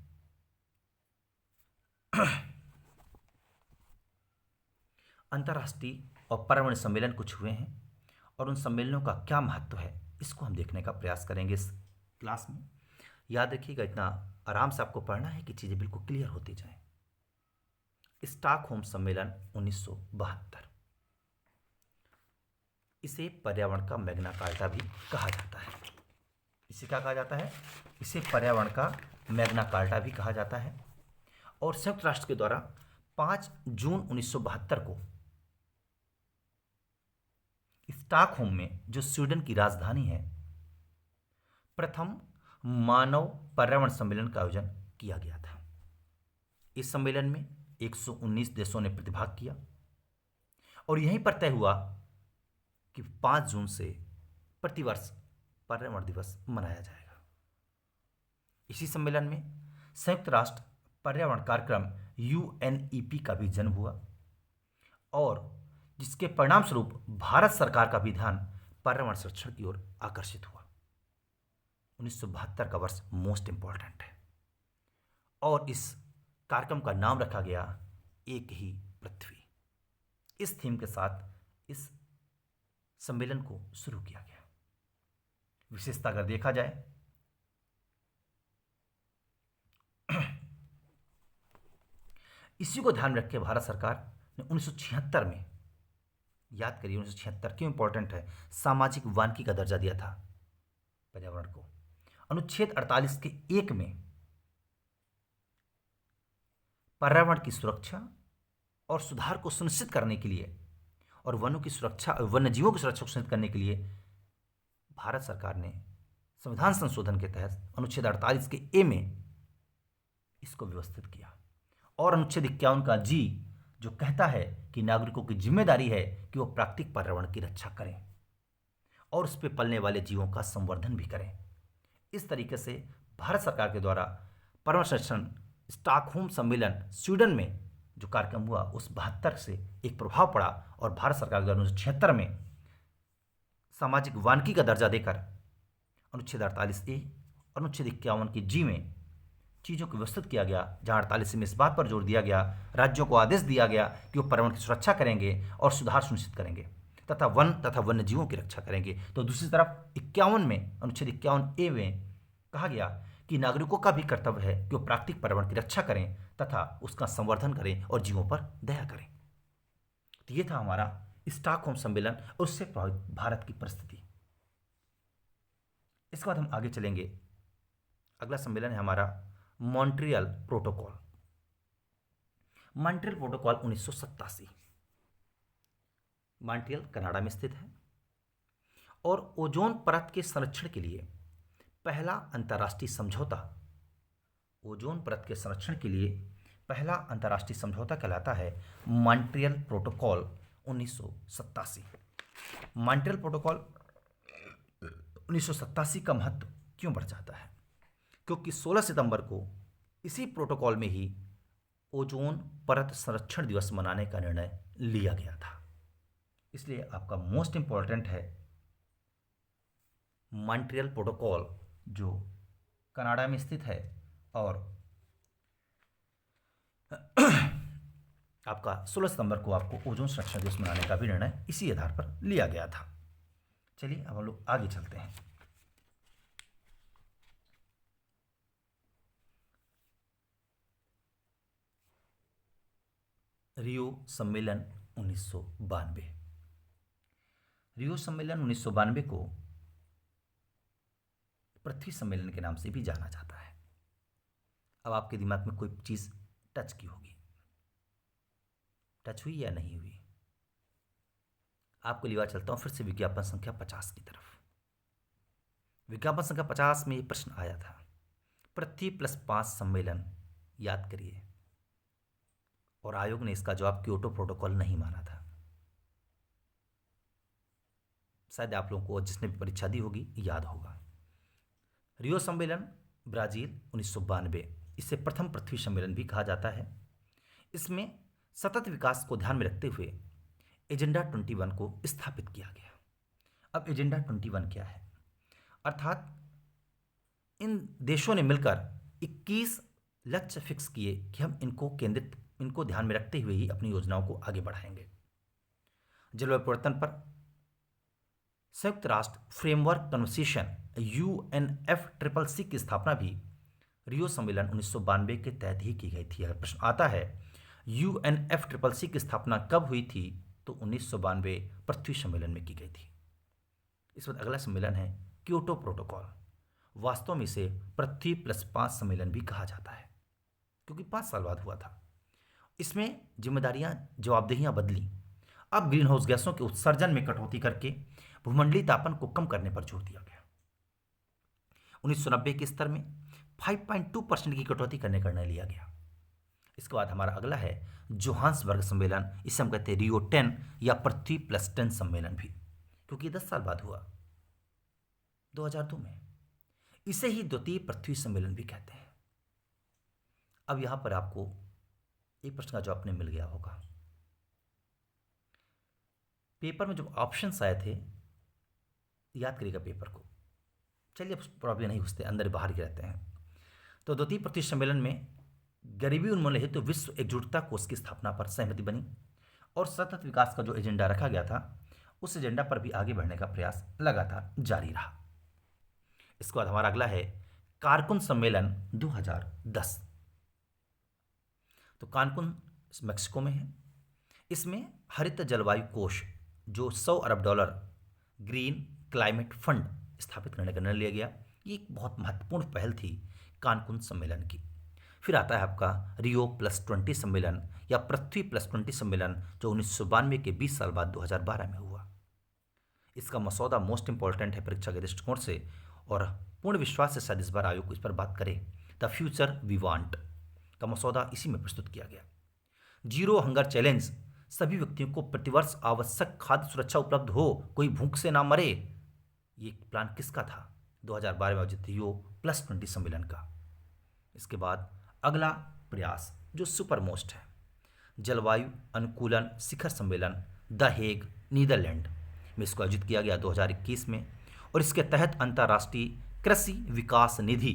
अंतर्राष्ट्रीय और पर्यावरण सम्मेलन कुछ हुए हैं और उन सम्मेलनों का क्या महत्व है, इसको हम देखने का प्रयास करेंगे इस क्लास में। याद रखिएगा, इतना आराम से आपको पढ़ना है कि चीज़ें बिल्कुल क्लियर होती जाएं। स्टॉकहोम सम्मेलन 1972, इसे पर्यावरण का मैग्ना कार्टा भी कहा जाता है। इसे क्या कहा जाता है? इसे पर्यावरण का मैग्ना कार्टा भी कहा जाता है। और संयुक्त राष्ट्र के द्वारा 5 जून 1972 को स्टॉकहोम में, जो स्वीडन की राजधानी है, प्रथम मानव पर्यावरण सम्मेलन का आयोजन किया गया था। इस सम्मेलन में 119 देशों ने प्रतिभाग किया और यहीं पर तय हुआ कि 5 जून से प्रतिवर्ष पर्यावरण दिवस मनाया जाएगा। इसी सम्मेलन में संयुक्त राष्ट्र पर्यावरण कार्यक्रम UNEP का भी जन्म हुआ और जिसके परिणाम स्वरूप भारत सरकार का भी ध्यान पर्यावरण संरक्षण की ओर आकर्षित हुआ। 1972 का वर्ष मोस्ट इंपॉर्टेंट है और इस कार्यक्रम का नाम रखा गया एक ही पृथ्वी। इस थीम के साथ इस सम्मेलन को शुरू किया गया। विशेषता अगर देखा जाए इसी को ध्यान रख के भारत सरकार ने 1976 में, याद करिए 1976 क्यों इंपॉर्टेंट है, सामाजिक वानिकी का दर्जा दिया था पर्यावरण को। अनुच्छेद 48 के 1 में पर्यावरण की सुरक्षा और सुधार को सुनिश्चित करने के लिए और वनों की सुरक्षा, वन्यजीवों की सुरक्षा को सुनिश्चित करने के लिए भारत सरकार ने संविधान संशोधन के तहत अनुच्छेद 48 के ए में इसको व्यवस्थित किया। और अनुच्छेद 51 का जी, जो कहता है कि नागरिकों की जिम्मेदारी है कि वो प्राकृतिक पर्यावरण की रक्षा करें और उस पर पलने वाले जीवों का संवर्धन भी करें। इस तरीके से भारत सरकार के द्वारा पर्यावरण संरक्षण स्टॉकहोम सम्मेलन स्वीडन में जो कार्यक्रम हुआ, उस 72 से एक प्रभाव पड़ा और भारत सरकार के द्वारा 1976 में सामाजिक वानिकी का दर्जा देकर अनुच्छेद 48A और अनुच्छेद 51 की जी में चीज़ों को व्यवस्थित किया गया, जहाँ 48 में इस बात पर जोर दिया गया, राज्यों को आदेश दिया गया कि वो पर्यावरण की सुरक्षा करेंगे और सुधार सुनिश्चित करेंगे तथा वन तथा वन्य जीवों की रक्षा करेंगे। तो दूसरी तरफ 51 में, अनुच्छेद 51A में कहा गया कि नागरिकों का भी कर्तव्य है कि वो प्राकृतिक पर्यावरण की रक्षा करें तथा उसका संवर्धन करें और जीवों पर दया करें। तो ये था हमारा स्टॉकहोम सम्मेलन और उससे प्रभावित भारत की परिस्थिति। इसके बाद हम आगे चलेंगे। अगला सम्मेलन है हमारा Montreal protocol. Montreal protocol 1987, Montreal Canada में स्थित है और ओजोन परत के संरक्षण के लिए पहला अंतर्राष्ट्रीय समझौता, ओजोन परत के संरक्षण के लिए पहला अंतर्राष्ट्रीय समझौता कहलाता है मॉन्ट्रियल प्रोटोकॉल 1987। मॉन्ट्रियल प्रोटोकॉल 1987 का महत्व क्यों बढ़ जाता है? क्योंकि 16 सितंबर को इसी प्रोटोकॉल में ही ओजोन परत संरक्षण दिवस मनाने का निर्णय लिया गया था। इसलिए आपका मोस्ट इंपॉर्टेंट है मॉन्ट्रियल प्रोटोकॉल, जो कनाडा में स्थित है और आपका 16 सितंबर को आपको ओजोन संरक्षण दिवस मनाने का भी निर्णय इसी आधार पर लिया गया था। चलिए अब हम लोग आगे चलते हैं। रियो सम्मेलन 1992। रियो सम्मेलन 1992 को पृथ्वी सम्मेलन के नाम से भी जाना जाता है। अब आपके दिमाग में कोई चीज़ टच की होगी, टच हुई या नहीं हुई? आपको लिवा चलता हूँ फिर से विज्ञापन संख्या 50 की तरफ। विज्ञापन संख्या 50 में ये प्रश्न आया था। पृथ्वी प्लस 5 सम्मेलन याद करिए, और आयोग ने इसका जवाब क्योटो प्रोटोकॉल नहीं माना था। शायद आप लोगों को जिसने भी परीक्षा दी होगी याद होगा। रियो सम्मेलन ब्राजील 1992, इसे प्रथम पृथ्वी सम्मेलन भी कहा जाता है। इसमें सतत विकास को ध्यान में रखते हुए एजेंडा 21 को स्थापित किया गया। अब एजेंडा 21 क्या है? अर्थात इन देशों ने मिलकर 21 लक्ष्य फिक्स किए कि हम इनको ध्यान में रखते हुए ही अपनी योजनाओं को आगे बढ़ाएंगे। जलवायु परिवर्तन पर संयुक्त राष्ट्र फ्रेमवर्क कन्वर्सेशन UNFCCC की स्थापना भी रियो सम्मेलन 1992 के तहत ही की गई थी। अगर प्रश्न आता है UNFCCC की स्थापना कब हुई थी, तो 1992 पृथ्वी सम्मेलन में की गई थी। इस वक्त अगला सम्मेलन है क्योटो प्रोटोकॉल। वास्तव में इसे पृथ्वी प्लस 5 सम्मेलन भी कहा जाता है, क्योंकि 5 साल बाद हुआ था। इसमें जिम्मेदारियां, जवाबदेहियां बदली। अब ग्रीन हाउस गैसों के उत्सर्जन में कटौती करके भूमंडलीय तापन को कम करने पर जोर दिया गया। 1990 के स्तर में 5.2% की कटौती करने का निर्णय लिया गया। इसके बाद हमारा अगला है जोहान्सबर्ग सम्मेलन। इसे हम कहते हैं रियो 10 या पृथ्वी प्लस 10 सम्मेलन भी, क्योंकि 10 साल बाद हुआ 2002 में। इसे ही द्वितीय पृथ्वी सम्मेलन भी कहते हैं। अब यहां पर आपको एक प्रश्न का जवाब आपने मिल गया होगा। पेपर में जो ऑप्शंस आए थे, याद करिएगा पेपर को। चलिए, प्रॉब्लम नहीं घुसते, अंदर बाहर ही रहते हैं। तो द्वितीय पृथ्वी सम्मेलन में गरीबी उन्मूलन हेतु विश्व एकजुटता कोष की स्थापना पर सहमति बनी, और सतत विकास का जो एजेंडा रखा गया था, उस एजेंडा पर भी आगे बढ़ने का प्रयास लगातार जारी रहा। इसके बाद हमारा अगला है कारकुन सम्मेलन 2010। तो कानकुन मेक्सिको में है। इसमें हरित जलवायु कोष, जो $100 अरब ग्रीन क्लाइमेट फंड स्थापित करने का निर्णय लिया गया। ये एक बहुत महत्वपूर्ण पहल थी कानकुन सम्मेलन की। फिर आता है आपका रियो प्लस 20 सम्मेलन या पृथ्वी प्लस 20 सम्मेलन, जो 1992 के 20 साल बाद 2012 में हुआ। इसका मसौदा मोस्ट इंपॉर्टेंट है परीक्षा के दृष्टिकोण से, और पूर्ण विश्वास से शायद इस बार आयोग इस पर बात करे। द फ्यूचर वी वांट का मसौदा इसी में प्रस्तुत किया गया। जीरो हंगर चैलेंज, सभी व्यक्तियों को प्रतिवर्ष आवश्यक खाद्य सुरक्षा उपलब्ध हो, कोई भूख से ना मरे। ये प्लान किसका था? 2012 में आयोजित रियो प्लस 20 सम्मेलन का। इसके बाद अगला प्रयास जो सुपर मोस्ट है, जलवायु अनुकूलन शिखर सम्मेलन द हेग नीदरलैंड में इसको आयोजित किया गया 2021 में, और इसके तहत अंतर्राष्ट्रीय कृषि विकास निधि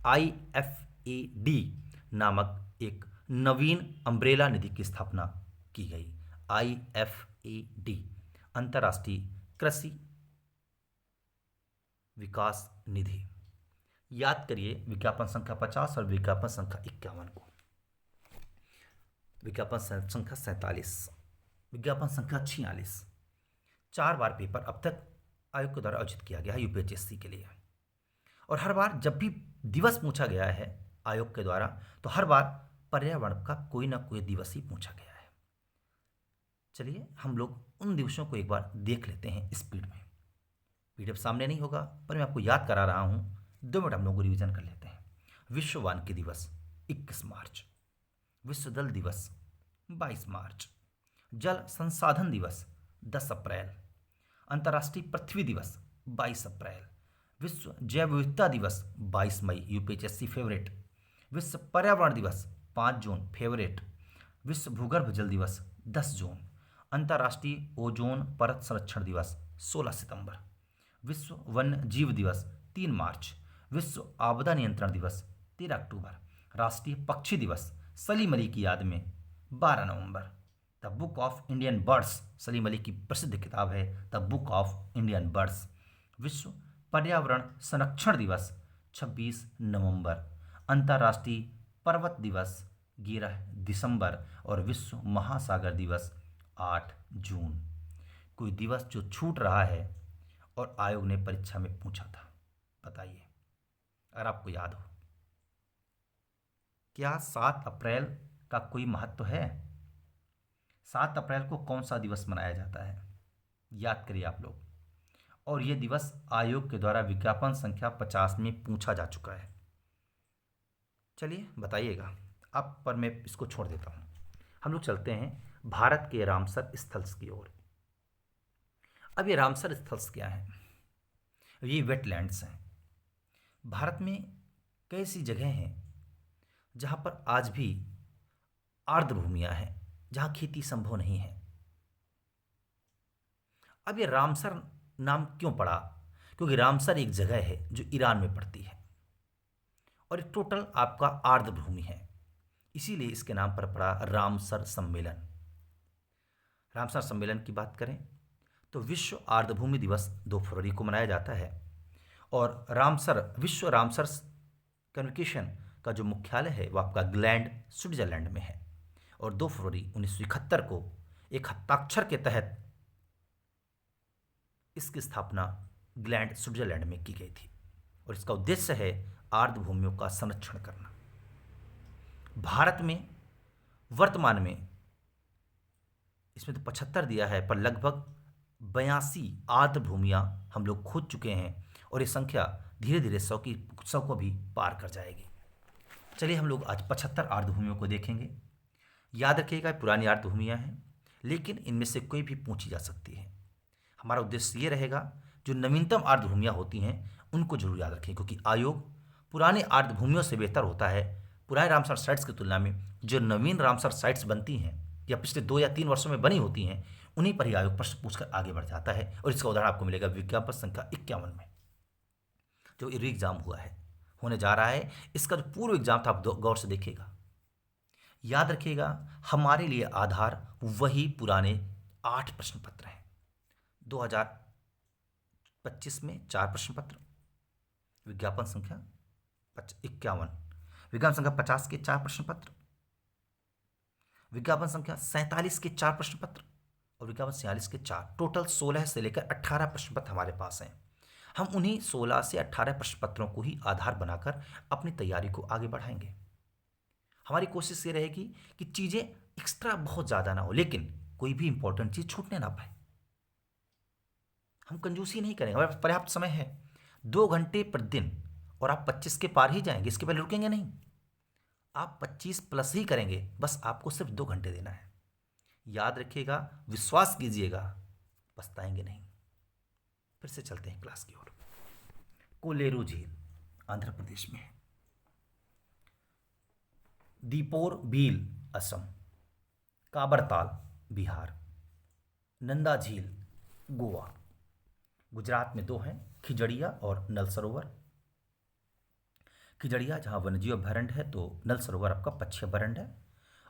IFAD नामक एक नवीन अम्ब्रेला निधि की स्थापना की गई। IFAD अंतर्राष्ट्रीय कृषि विकास निधि। याद करिए विज्ञापन संख्या 50 और विज्ञापन संख्या 51 को। विज्ञापन संख्या 47, विज्ञापन संख्या 46। 4 बार पेपर अब तक आयोग के द्वारा आयोजित किया गया है UPSC के लिए, और हर बार जब भी दिवस पूछा गया है आयोग के द्वारा, तो हर बार पर्यावरण का कोई ना कोई दिवस ही पूछा गया है। चलिए हम लोग उन दिवसों को एक बार देख लेते हैं स्पीड में। PDF सामने नहीं होगा, पर मैं आपको याद करा रहा हूँ, 2 मिनट हम लोग रिवीजन कर लेते हैं। विश्व वानिकी दिवस 21 मार्च, विश्व जल दिवस 22 मार्च, जल संसाधन दिवस 10 अप्रैल, अंतर्राष्ट्रीय पृथ्वी दिवस 22 अप्रैल, विश्व जैव विविधता दिवस 22 मई UPSC फेवरेट, विश्व पर्यावरण दिवस 5 जून फेवरेट, विश्व भूगर्भ जल दिवस 10 जून, अंतर्राष्ट्रीय ओजोन परत संरक्षण दिवस 16 सितंबर, विश्व वन्य जीव दिवस 3 मार्च, विश्व आपदा नियंत्रण दिवस 13 अक्टूबर, राष्ट्रीय पक्षी दिवस सलीम अली की याद में 12 नवंबर, the book of Indian birds, Salim Ali की प्रसिद्ध किताब है the book of Indian birds, विश्व पर्यावरण संरक्षण दिवस 26 नवंबर, अंतर्राष्ट्रीय पर्वत दिवस 11 दिसंबर, और विश्व महासागर दिवस 8 जून। कोई दिवस जो छूट रहा है और आयोग ने परीक्षा में पूछा था, बताइए अगर आपको याद हो। क्या 7 अप्रैल का कोई महत्व है? 7 अप्रैल को कौन सा दिवस मनाया जाता है? याद करिए आप लोग। और ये दिवस आयोग के द्वारा विज्ञापन संख्या 50 में पूछा जा चुका है। चलिए बताइएगा, अब पर मैं इसको छोड़ देता हूँ। हम लोग चलते हैं भारत के रामसर स्थल्स की ओर। अब ये रामसर स्थल्स क्या है? ये वेटलैंड्स हैं। भारत में कई ऐसी जगह हैं जहाँ पर आज भी आर्द्र भूमियाँ हैं, जहाँ खेती संभव नहीं है। अब ये रामसर नाम क्यों पड़ा? क्योंकि रामसर एक जगह है जो ईरान में पड़ती है और ये टोटल आपका आर्द्र भूमि है, इसीलिए इसके नाम पर पड़ा रामसर सम्मेलन। रामसर सम्मेलन की बात करें तो विश्व आर्द्रभूमि दिवस 2 फरवरी को मनाया जाता है और विश्व रामसर कन्वोकेशन का जो मुख्यालय है वो आपका ग्लैंड स्विट्जरलैंड में है और 2 फरवरी 1971 को एक हस्ताक्षर के तहत इसकी स्थापना ग्लैंड स्विट्जरलैंड में की गई थी और इसका उद्देश्य है आर्द्र भूमियों का संरक्षण करना। भारत में वर्तमान में इसमें तो 75 दिया है, पर लगभग 82 आर्द्र भूमियाँ हम लोग खोज चुके हैं और ये संख्या धीरे धीरे 100 को भी पार कर जाएगी। चलिए हम लोग आज 75 आर्द्र भूमियों को देखेंगे। याद रखिएगा पुरानी आर्द्र भूमियाँ हैं, लेकिन इनमें से कोई भी पूछी जा सकती है। हमारा उद्देश्य ये रहेगा जो नवीनतम आर्द्र भूमियाँ होती हैं उनको जरूर याद रखें, क्योंकि आयोग पुराने आर्द्र भूमियों से बेहतर होता है पुराने रामसर साइट्स की तुलना में। जो नवीन रामसर साइट्स बनती हैं या पिछले 2 या 3 वर्षों में बनी होती हैं, उन्हीं पर ही आयोग प्रश्न पूछकर आगे बढ़ जाता है और इसका उदाहरण आपको मिलेगा विज्ञापन संख्या 51 में जो री एग्जाम होने जा रहा है। इसका जो पूर्व एग्जाम था आप गौर से देखिएगा। याद रखिएगा हमारे लिए आधार वही पुराने 8 प्रश्न पत्र हैं। 2025 में 4 प्रश्न पत्र, विज्ञापन संख्या 51, विज्ञापन संख्या 50 के 4 प्रश्न पत्र, विज्ञापन संख्या 47 के 4 प्रश्न पत्र और विज्ञापन 46 के 4, टोटल 16 से लेकर 18 प्रश्न पत्र हमारे पास हैं। हम उन्हीं 16 से 18 प्रश्न पत्रों को ही आधार बनाकर अपनी तैयारी को आगे बढ़ाएंगे। हमारी कोशिश ये रहेगी कि चीज़ें एक्स्ट्रा बहुत ज़्यादा ना हो, लेकिन कोई भी इंपॉर्टेंट चीज़ छूटने ना पाए। हम कंजूसी नहीं करेंगे, हमारे पास पर्याप्त समय है 2 घंटे प्रतिदिन और आप 25 के पार ही जाएंगे, इसके पहले रुकेंगे नहीं। आप 25 प्लस ही करेंगे, बस आपको सिर्फ 2 घंटे देना है। याद रखिएगा, विश्वास कीजिएगा, पछताएंगे नहीं। फिर से चलते हैं क्लास की ओर। कोलेरू झील आंध्र प्रदेश में है। दीपोर बील असम, काबरताल बिहार, नंदा झील गोवा, गुजरात में 2 हैं, खिजड़िया और नल सरोवर। खिजड़िया जहाँ वन्यजीव अभयारण्य है, तो नल सरोवर आपका पक्षी अभयारण्य है।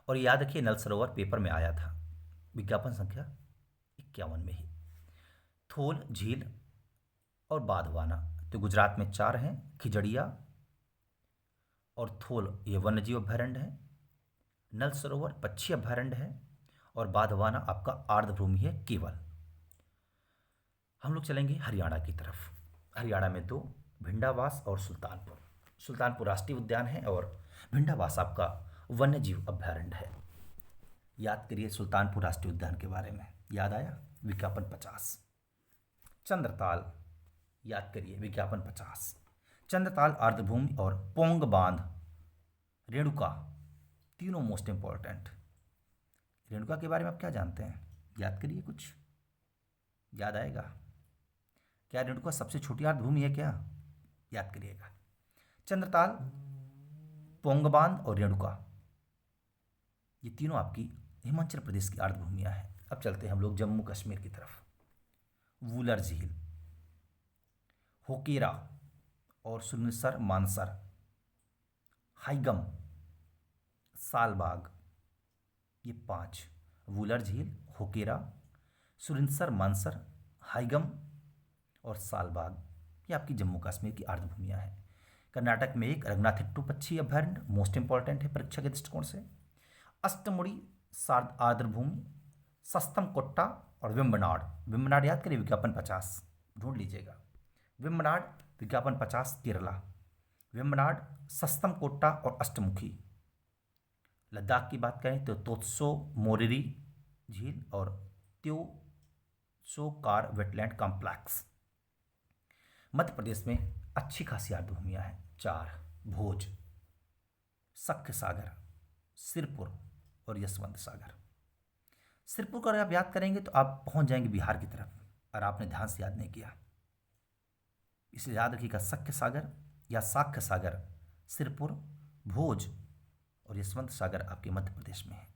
और याद रखिए नल सरोवर पेपर में आया था विज्ञापन संख्या 51 में ही। थोल झील और बाधवाना तो गुजरात में 4 हैं, खिजड़िया और थोल ये वन्यजीव अभयारण्य है, नल सरोवर पक्षी अभयारण्य है और बाधवाना आपका आर्द्र भूमि है केवल। हम लोग चलेंगे हरियाणा की तरफ। हरियाणा में 2, भिंडावास और सुल्तानपुर। सुल्तानपुर राष्ट्रीय उद्यान है और भिंडावास आपका वन्यजीव अभयारण्य है। याद करिए सुल्तानपुर राष्ट्रीय उद्यान के बारे में, याद आया? विज्ञापन 50। चंद्रताल, याद करिए विज्ञापन 50। चंद्रताल आर्द्रभूमि और पोंग बांध, रेणुका, तीनों मोस्ट इंपॉर्टेंट। रेणुका के बारे में आप क्या जानते हैं? याद करिए, कुछ याद आएगा क्या? रेणुका सबसे छोटी आर्द्रभूमि है क्या? याद करिएगा। चंद्रताल, पोंगबांध और रेणुका ये तीनों आपकी हिमाचल प्रदेश की आर्द्रभूमियां हैं। अब चलते हैं हम लोग जम्मू कश्मीर की तरफ। वूलर झील, होकेरा और सुनसर मानसर, हाइगम, सालबाग, ये 5। वूलर झील, होकेरा, सुरिनसर मानसर, हाइगम और सालबाग ये आपकी जम्मू कश्मीर की आर्द्रभूमियां हैं। कर्नाटक में एक रंगनाथिट्टू पक्षी अभयारण्य मोस्ट इंपॉर्टेंट है परीक्षा के दृष्टिकोण से। अष्टमुड़ी आर्द्रभूमि, सस्तम कोट्टा और वेम्बनाड। वेम्बनाड याद करिए विज्ञापन 50, ढूंढ लीजिएगा। वेम्बनाड विज्ञापन 50 केरला, वेम्बनाड, सस्तम कोट्टा और अष्टमुखी। लद्दाख की बात करें तो तोत्सो मोरिरी झील और त्योसो कार वेटलैंड कॉम्प्लेक्स। मध्य प्रदेश में अच्छी खासी आर्द्रभूमियाँ हैं, 4: भोज, सख्य सागर, सिरपुर और यशवंत सागर। सिरपुर को अगर आप याद करेंगे तो आप पहुंच जाएंगे बिहार की तरफ, और आपने ध्यान से याद नहीं किया, इसलिए याद रखिएगा सख्य सागर या साख्य सागर, सिरपुर, भोज और यशवंत सागर आपके मध्य प्रदेश में है।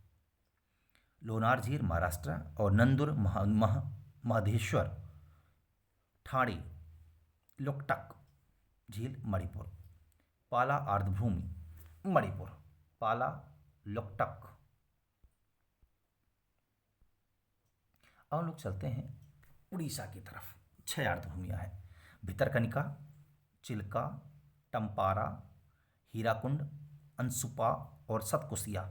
लोनार झील महाराष्ट्र और नंदुर महदेश्वर, ठाणे, लोकटक झील मणिपुर। पाला आर्द्रभूमि मणिपुर, पाला, लोकटक। अब हम लोग चलते हैं उड़ीसा की तरफ। 6 आर्द्रभूमियाँ हैं, भितरकनिका, चिल्का, टम्पारा, हीराकुंड, अंसुपा और सतकोसिया।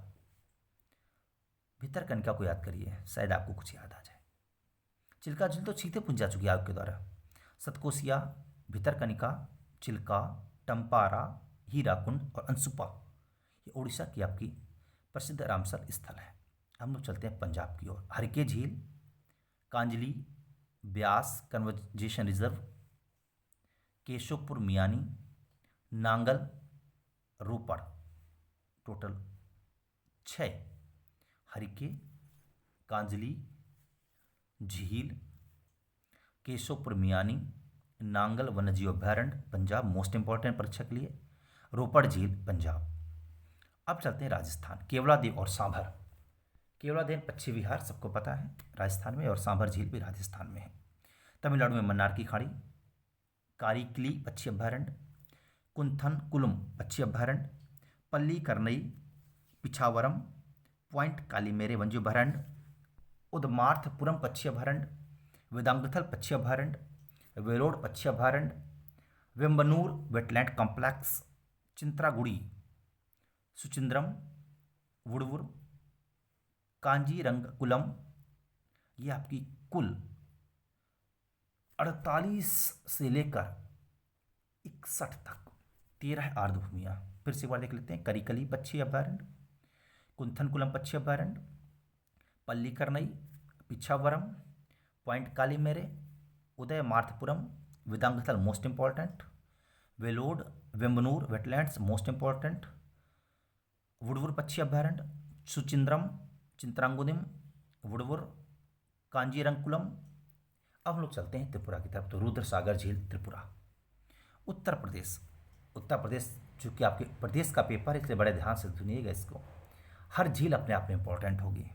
भितरकनिका को याद करिए, शायद आपको कुछ याद आ जाए। चिल्का झील तो सीधे पूछ जा चुकी है आपके द्वारा। सतकोसिया, भितरकनिका, चिल्का, टम्पारा, हीराकुंड और अंसुपा, ये उड़ीसा की आपकी प्रसिद्ध रामसर स्थल है। हम लोग चलते हैं पंजाब की ओर। हरके झील, कांजली, ब्यास कन्वर्जेशन रिजर्व, केशवपुर मियानी, नांगल, रोपड़। टोटल 6: हरिके, कांजली, झील, केशवपुर मियानी, नांगल वन्यजीव अभयारण्य पंजाब मोस्ट इंपॉर्टेंट परीक्षा के लिए, रोपड़ झील पंजाब। अब चलते हैं राजस्थान, केवलादेव और सांभर। केवलादेव पश्चिम विहार सबको पता है राजस्थान में, और सांभर झील भी राजस्थान में है। तमिलनाडु में मन्नार की खाड़ी, कारिकली पक्षी अभयारण्य, कुंथनकुलम पक्षी अभयारण्य, पल्ली करनई, पिछावरम, पॉइंट कालीमेरे वन्यजीव अभयारण्य, उदमार्थपुरम पक्षी अभयारण्य, वेदांगथल पक्षी अभयारण्य, वेलोड पक्षी अभयारण्य, वेम्बनूर वेटलैंड कॉम्प्लेक्स, चिंत्रागुड़ी, सुचिंद्रम, वुडवुर, कांजीरंगकुलम। ये आपकी कुल 48 से लेकर 61 तक 13 आर्द्रभूमियाँ। फिर से एक बार देख लेते हैं। करिकली पक्षी अभयारण्य, कुंथनकुलम पक्षी अभयारण्य, Pallikaranai, Pichavaram, point Calimere, Udhayamarthandapuram, Vedanthangal most important, Vellode Vembannur wetlands most important, Vaduvoor पक्षी अभयारण्य, सुचिंद्रम, चिंत्रांगुदिम, वुडवुर, कांजीरंगकुलम। अब हम लोग चलते हैं त्रिपुरा की तरफ, तो रुद्रसागर झील त्रिपुरा। उत्तर प्रदेश, उत्तर प्रदेश चूँकि आपके प्रदेश का पेपर है इसलिए बड़े ध्यान से सुनिएगा इसको, हर झील अपने आप में इंपॉर्टेंट होगी।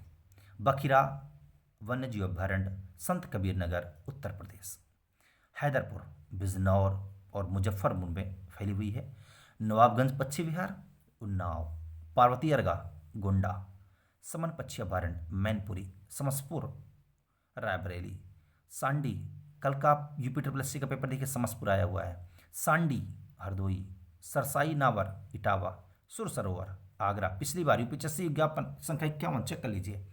बखिरा वन्यजीव अभयारण्य, संत कबीर नगर उत्तर प्रदेश। हैदरपुर बिजनौर और मुजफ्फरपुर में फैली हुई है। नवाबगंज पक्षी विहार उन्नाव, पार्वती अर्गा गोंडा, समन पक्षी अभयारण्य मैनपुरी, समसपुर रायबरेली, सांडी, कल का यूपी ट्रिपल का पेपर देखिए समसपुर आया हुआ है, सांडी हरदोई, सरसाई नावर इटावा, सुर सरोवर आगरा। पिछली बार यूपीएससी विज्ञापन संख्या 51 चेक कर लीजिए,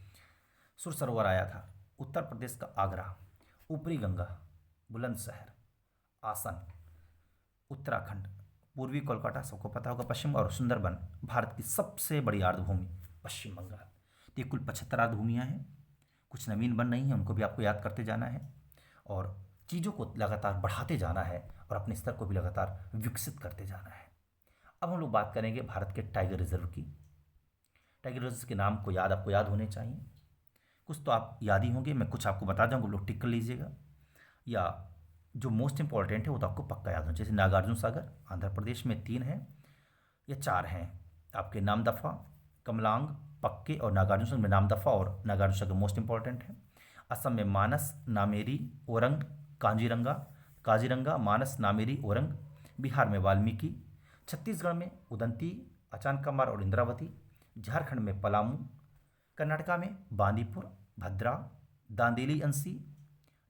सुर सरोवर आया था। उत्तर प्रदेश का आगरा, ऊपरी गंगा, बुलंदशहर, आसन, उत्तराखंड, पूर्वी कोलकाता सबको पता होगा, पश्चिम, और सुंदरबन भारत की सबसे बड़ी आर्द्रभूमि पश्चिम बंगाल। तो ये कुल 75 आर्द्रभूमियाँ हैं, कुछ नवीन बन रही हैं, उनको भी आपको याद करते जाना है और चीज़ों को लगातार बढ़ाते जाना है और अपने स्तर को भी लगातार विकसित करते जाना है। अब हम लोग बात करेंगे भारत के टाइगर रिजर्व की। टाइगर रिजर्व के नाम को आपको याद होने चाहिए, कुछ तो आप याद ही होंगे, मैं कुछ आपको बता दूँगा, लोग टिक कर लीजिएगा, या जो मोस्ट इंपॉर्टेंट है वो तो आपको पक्का याद होना। जैसे नागार्जुन सागर आंध्र प्रदेश में 3 हैं या 4 हैं आपके, नामदफा, कमलांग, पक्के और नागार्जुन सागर में नामदफा और नागार्जुन सागर मोस्ट इंपॉर्टेंट है। असम में मानस, नामेरी, ओरंग, काजीरंगा, मानस, नामेरी, ओरंग। बिहार में वाल्मीकि, छत्तीसगढ़ में उदंती, अचानकमार और इंद्रावती, झारखंड में पलामू, कर्नाटका में बांदीपुर, भद्रा, दांदेली अंसी,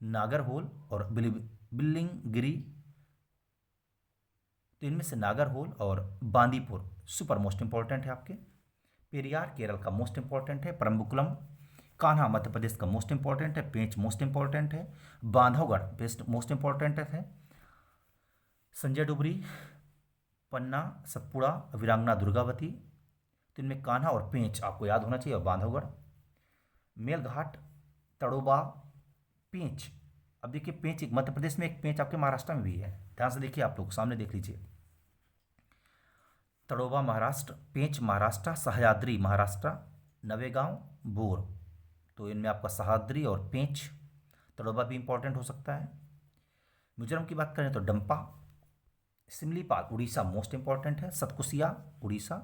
नागरहोल और बिल्लिंगिरी। तो इनमें से नागरहोल और बांदीपुर सुपर मोस्ट इंपॉर्टेंट है आपके। पेरियार केरल का मोस्ट इंपॉर्टेंट है। परम्बकुलम, कान्हा मध्य प्रदेश का मोस्ट इंपॉर्टेंट है। पेंच मोस्ट इंपॉर्टेंट है। बांधवगढ़ बेस्ट मोस्ट इंपॉर्टेंट है। संजय डुबरी, पन्ना, सतपुड़ा, वीरांगना दुर्गावती। तो इनमें कान्हा और पेंच आपको याद होना चाहिए, और बांधवगढ़। मेलघाट, तड़ोबा, पेंच। अब देखिए पेंच एक मध्य प्रदेश में, एक पेंच आपके महाराष्ट्र में भी है। ध्यान से देखिए, आप लोग सामने देख लीजिए। तड़ोबा महाराष्ट्र, पेंच महाराष्ट्र, सह्याद्री महाराष्ट्र, नवेगांव बोर। तो इनमें आपका सह्याद्री और पेंच, तड़ोबा भी इंपॉर्टेंट हो सकता है। मिजोरम की बात करें तो डंपा, सिमलीपाल उड़ीसा मोस्ट इंपॉर्टेंट है, सतकुसिया उड़ीसा,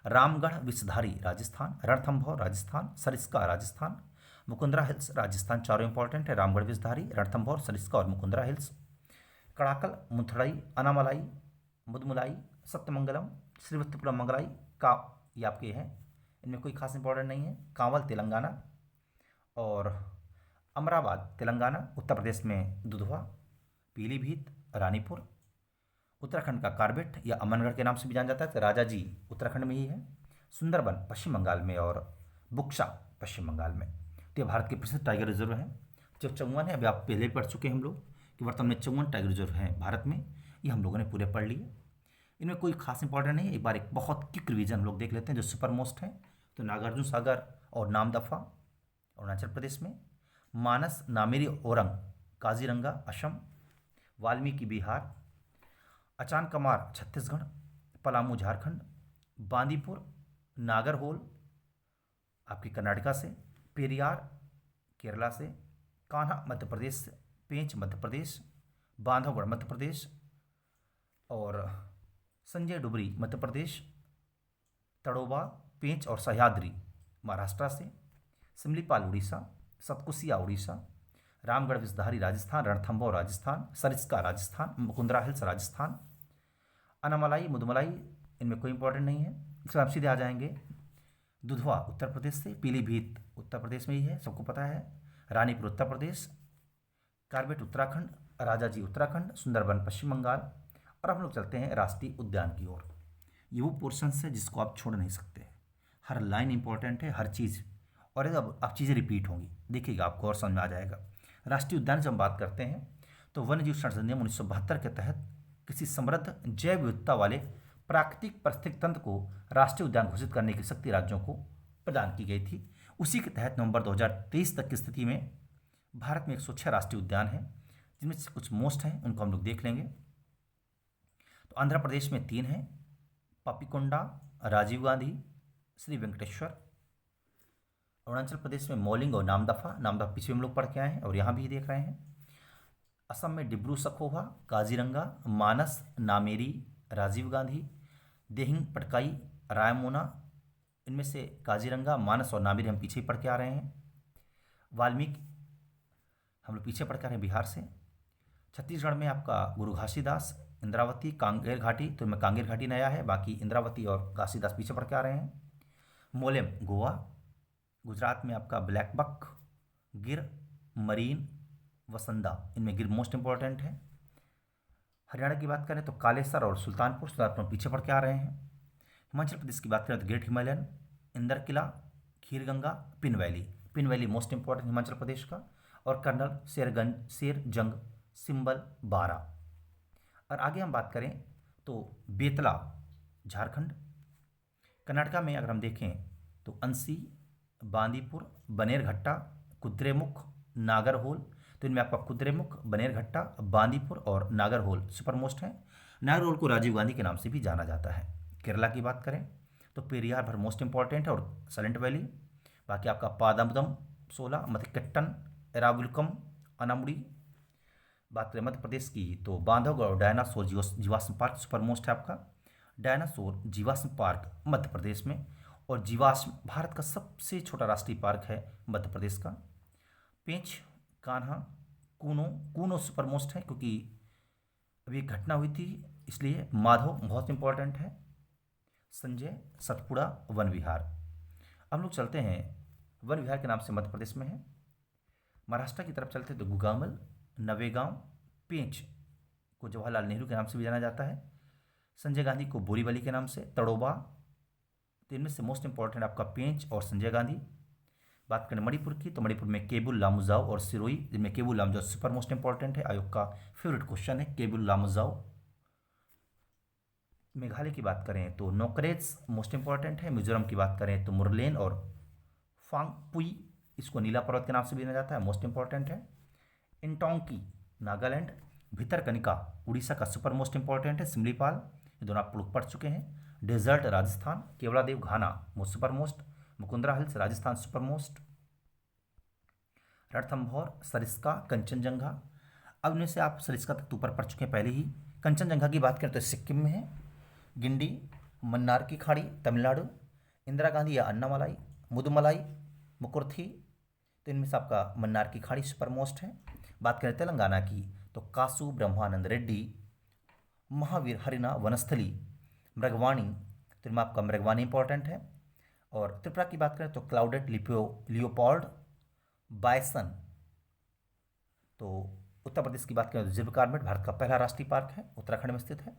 रामगढ़ विषधारी राजस्थान, रणथंभौर राजस्थान, सरिस्का राजस्थान, मुकुंदरा हिल्स राजस्थान। चारों इंपॉर्टेंट है, रामगढ़ विषधारी, रणथंभौर, सरिस्का और मुकुंदरा हिल्स। कड़ाकल, मुथड़ाई, अनामलाई, मुदमुलाई, सत्यमंगलम, श्रीवत्तपुरम मंगलाई का, ये आपके हैं, इनमें कोई खास इंपॉर्टेंट नहीं है। कांवल तेलंगाना और अमराबाद तेलंगाना। उत्तर प्रदेश में दुधवा, पीलीभीत, रानीपुर। उत्तराखंड का कार्बेट या अमनगढ़ के नाम से भी जाना जाता है, तो राजा जी उत्तराखंड में ही है। सुंदरबन पश्चिम बंगाल में और बुक्सा पश्चिम बंगाल में। तो ये भारत के प्रसिद्ध टाइगर रिजर्व हैं। जो 54 है, अभी आप पहले पढ़ चुके हैं हम लोग कि वर्तमान में 54 टाइगर रिजर्व हैं भारत में, ये हम लोगों ने पूरे पढ़ लिए। इनमें कोई खास इंपॉर्टेंट नहीं है। एक बार एक बहुत क्विक रिवीजन हम लोग देख लेते हैं जो सुपर मोस्ट है। तो नागार्जुन सागर और नामदफा अरुणाचल प्रदेश में, मानस नामेरी ओरंग काजीरंगा असम, वाल्मीकि बिहार, अचानकमार छत्तीसगढ़, पलामू झारखंड, बांदीपुर नागरहोल आपकी कर्नाटका से, पेरियार केरला से, कान्हा मध्य प्रदेश से, पेंच मध्य प्रदेश, बांधवगढ़ मध्य प्रदेश और संजय डुबरी मध्य प्रदेश, तड़ोबा, पेंच और सह्याद्री महाराष्ट्र से, सिमलीपाल उड़ीसा, सतकुसिया उड़ीसा, रामगढ़ विषधारी राजस्थान, रणथंभौर राजस्थान, सरिस्का राजस्थान, मुकुंदरा हिल्स राजस्थान, अनामलाई मुदमलाई इनमें कोई इंपॉर्टेंट नहीं है। इसमें आप सीधे आ जाएंगे दुधवा उत्तर प्रदेश से, पीलीभीत उत्तर प्रदेश में ही है, सबको पता है, रानीपुर उत्तर प्रदेश, कार्बेट उत्तराखंड, राजाजी उत्तराखंड, सुंदरबन पश्चिम बंगाल। और हम लोग चलते हैं राष्ट्रीय उद्यान की ओर। ये वो पोर्शन है जिसको आप छोड़ नहीं सकते, हर लाइन इंपॉर्टेंट है, हर चीज़, और अब चीज़ें रिपीट होंगी, देखिएगा आपको और समझ में आ जाएगा। राष्ट्रीय उद्यान जब हम बात करते हैं तो वन्य जीव संरक्षण अधिनियम 1972 के तहत किसी समृद्ध जैव विविधता वाले प्राकृतिक पारिस्थितिक तंत्र को राष्ट्रीय उद्यान घोषित करने की शक्ति राज्यों को प्रदान की गई थी। उसी के तहत नवंबर 2023 तक की स्थिति में भारत में 106 राष्ट्रीय उद्यान हैं, जिनमें से कुछ मोस्ट हैं, उनको हम लोग देख लेंगे। तो आंध्र प्रदेश में 3 हैं, पापीकोंडा, राजीव गांधी, श्री वेंकटेश्वर। अरुणाचल प्रदेश में मौलिंग और नामदफा, नामदफा पीछे हम लोग पढ़ के आए हैं और यहाँ भी देख रहे हैं। असम में डिब्रू सखोवा, काजीरंगा, मानस नामेरी, राजीव गांधी, देहिंग पटकाई, रायमोना। इनमें से काजीरंगा, मानस और नामेरी हम पीछे ही पढ़ के आ रहे हैं। वाल्मीकि हम लोग पीछे पढ़ के आ रहे हैं बिहार से। छत्तीसगढ़ में आपका गुरु घासीदास, इंद्रावती, कांगेर घाटी, तो इनमें कांगेर घाटी नया है, बाकी इंद्रावती और घासीदास पीछे पढ़ के आ रहे हैं। मोलेम गोवा। गुजरात में आपका ब्लैक बक, गिर, मरीन, वसंदा, इनमें गिर मोस्ट इंपॉर्टेंट है। हरियाणा की बात करें तो कालेसर और सुल्तानपुर, सुल्तानपुर पीछे पढ़ के आ रहे हैं। हिमाचल प्रदेश की बात करें तो Great Himalayan, Inder Killa, Kheerganga, Pin valley, Pin valley most important Himachal Pradesh का, और कर्नल, शेरगंज, शेरजंग, सिंबल, बारा। और आगे हम बात करें तो बेतला झारखंड। कर्नाटका में अगर हम देखें तो अंसी, बांदीपुर, बनेरघट्टा, कुद्रेमुख, नागरहोल। तो इनमें आपका कुद्रेमुख, बनेरघट्टा, बांदीपुर और नागरहोल सुपर मोस्ट है। नागरहोल को राजीव गांधी के नाम से भी जाना जाता है। केरला की बात करें तो पेरियार भर मोस्ट इंपॉर्टेंट है और साइलेंट वैली। बाकी आपका पादमदम 16, मथिकेट्टन, एराविलकम, अनामुड़ी। बात करें मध्य प्रदेश की तो बांधवगढ़ और डायनासोर जीवाश्म पार्क सुपर मोस्ट है आपका। डायनासोर जीवाश्म पार्क मध्य प्रदेश में, और जीवाश्म भारत का सबसे छोटा राष्ट्रीय पार्क है मध्य प्रदेश का। पेंच, कान्हा, कूनो, कूनो सुपर मोस्ट है क्योंकि अभी एक घटना हुई थी इसलिए। माधव बहुत इंपॉर्टेंट है। संजय, सतपुड़ा वन विहार। हम लोग चलते हैं वन विहार के नाम से मध्य प्रदेश में है। महाराष्ट्र की तरफ चलते हैं तो गुगामल, नवेगांव, पेंच को जवाहरलाल नेहरू के नाम से भी जाना जाता है। संजय गांधी को बोरीवली के नाम से, तड़ोबा। तो इनमें से मोस्ट इंपॉर्टेंट आपका पेंच और संजय गांधी। बात करें मणिपुर की तो मणिपुर में केबुल लामुजाओ और सिरोई, जिनमें केबुल लामुजाओ सुपर मोस्ट इंपॉर्टेंट है, आयोग का फेवरेट क्वेश्चन है केबुल लामुजाओ। मेघालय की बात करें तो नोकरेज मोस्ट इंपॉर्टेंट है। मिजोरम की बात करें तो मुरलेन और फांगपुई, इसको नीला पर्वत के नाम से भी जाना जाता है, मोस्ट इंपॉर्टेंट है। इंटोंकी नागालैंड, भितरकनिका उड़ीसा का सुपर मोस्ट इंपॉर्टेंट है। सिमलीपाल, ये दोनों आप लोग पढ़ चुके हैं। डेजर्ट राजस्थान, केवलादेव घाना वो super most. Mukundra hills Rajasthan super most. Ranthambore, Sariska, Kanchenjunga, अब इनमें से आप सरिस्का तक ऊपर पढ़ चुके हैं पहले ही। कंचनजंगा की बात करें तो सिक्किम में है। गिंडी, मन्नार की खाड़ी तमिलनाडु। इंदिरा गांधी या अन्नामलाई, मुदुमलाई, मुकुर्थी, तो इनमें से आपका मन्नार की खाड़ी सुपर मोस्ट है। बात करें तेलंगाना की तो कासू ब्रह्मानंद रेड्डी, महावीर हरिना वनस्थली, मृगवाणी, तो इनमें आपका मृगवाणी इंपॉर्टेंट है। और त्रिपुरा की बात करें तो क्लाउडेड लियोपोल्ड, बायसन। तो उत्तर प्रदेश की बात करें तो जिब्ब कार्बेट भारत का पहला राष्ट्रीय पार्क है, उत्तराखंड में स्थित है।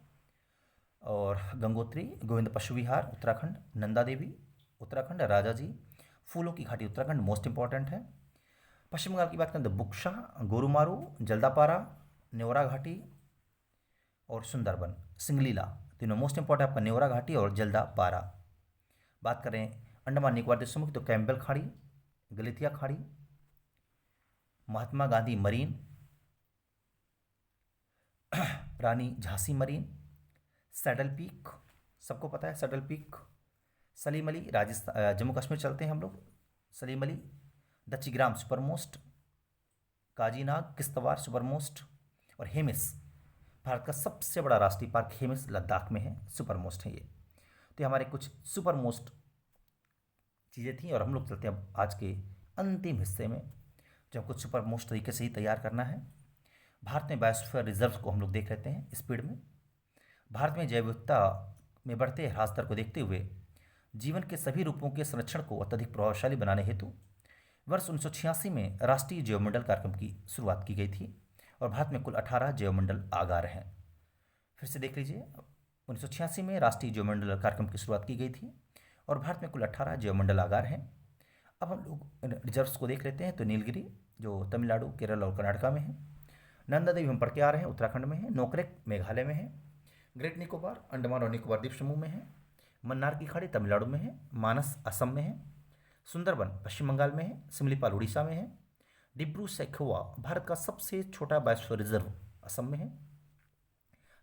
और गंगोत्री गोविंद पशु विहार उत्तराखंड। नंदा देवी उत्तराखंड। राजा जी फूलों की घाटी उत्तराखंड मोस्ट इंपॉर्टेंट है। पश्चिम बंगाल की बात करें तो बुक्शा, गोरुमारू, जल्दापारा, नेवरा घाटी और सुंदरबन, सिंगलीला, तीनों मोस्ट इंपॉर्टेंट आपका नेवरा घाटी और जल्दापारा। बात करें अंडमान निकोबार द्वीप समूह की तो कैम्बेल खाड़ी, गलिथिया खाड़ी, Mahatma Gandhi marine, Rani Jhansi marine, saddle peak, सबको पता है सैडल पीक, सलीम अली राजस्थान जम्मू कश्मीर चलते हैं हम लोग। Salim Ali, Dachigam super most, Kazinag Kishtwar super most और हेमिस, भारत का सबसे बड़ा राष्ट्रीय पार्क हेमिस लद्दाख में है, सुपर मोस्ट है ये। तो ये हमारे कुछ सुपर मोस्ट चीज़ें थी और हम लोग चलते हैं अब आज के अंतिम हिस्से में, जो कुछ सुपर मोस्ट तरीके से ही तैयार करना है। भारत में बायोस्फीयर रिजर्व को हम लोग देख लेते हैं स्पीड में। भारत में जैव विविधता में बढ़ते ह्रास दर को देखते हुए जीवन के सभी रूपों के संरक्षण को अत्यधिक प्रभावशाली बनाने हेतु वर्ष 1986 में राष्ट्रीय जैवमंडल कार्यक्रम की शुरुआत की गई थी और भारत में कुल 18 जैवमंडल आगार हैं। फिर से देख लीजिए, 1986 में राष्ट्रीय जैवमंडल कार्यक्रम की शुरुआत की गई थी और भारत में कुल 18 जैवमंडल आगार हैं। अब हम लोग रिजर्व्स को देख लेते हैं। तो नीलगिरी जो तमिलनाडु, केरल और कर्नाटका में है। नंदा देवी हम पढ़ के आ रहे हैं, उत्तराखंड में है। नोकरेक मेघालय में है। ग्रेट निकोबार अंडमान और निकोबार द्वीप समूह में है। मन्नार की खाड़ी तमिलनाडु में है। मानस असम में है। सुंदरबन पश्चिम बंगाल में है। सिमलीपाल उड़ीसा में है। डिब्रू सैखोवा भारत का सबसे छोटा बायोस्फीयर रिजर्व असम में है।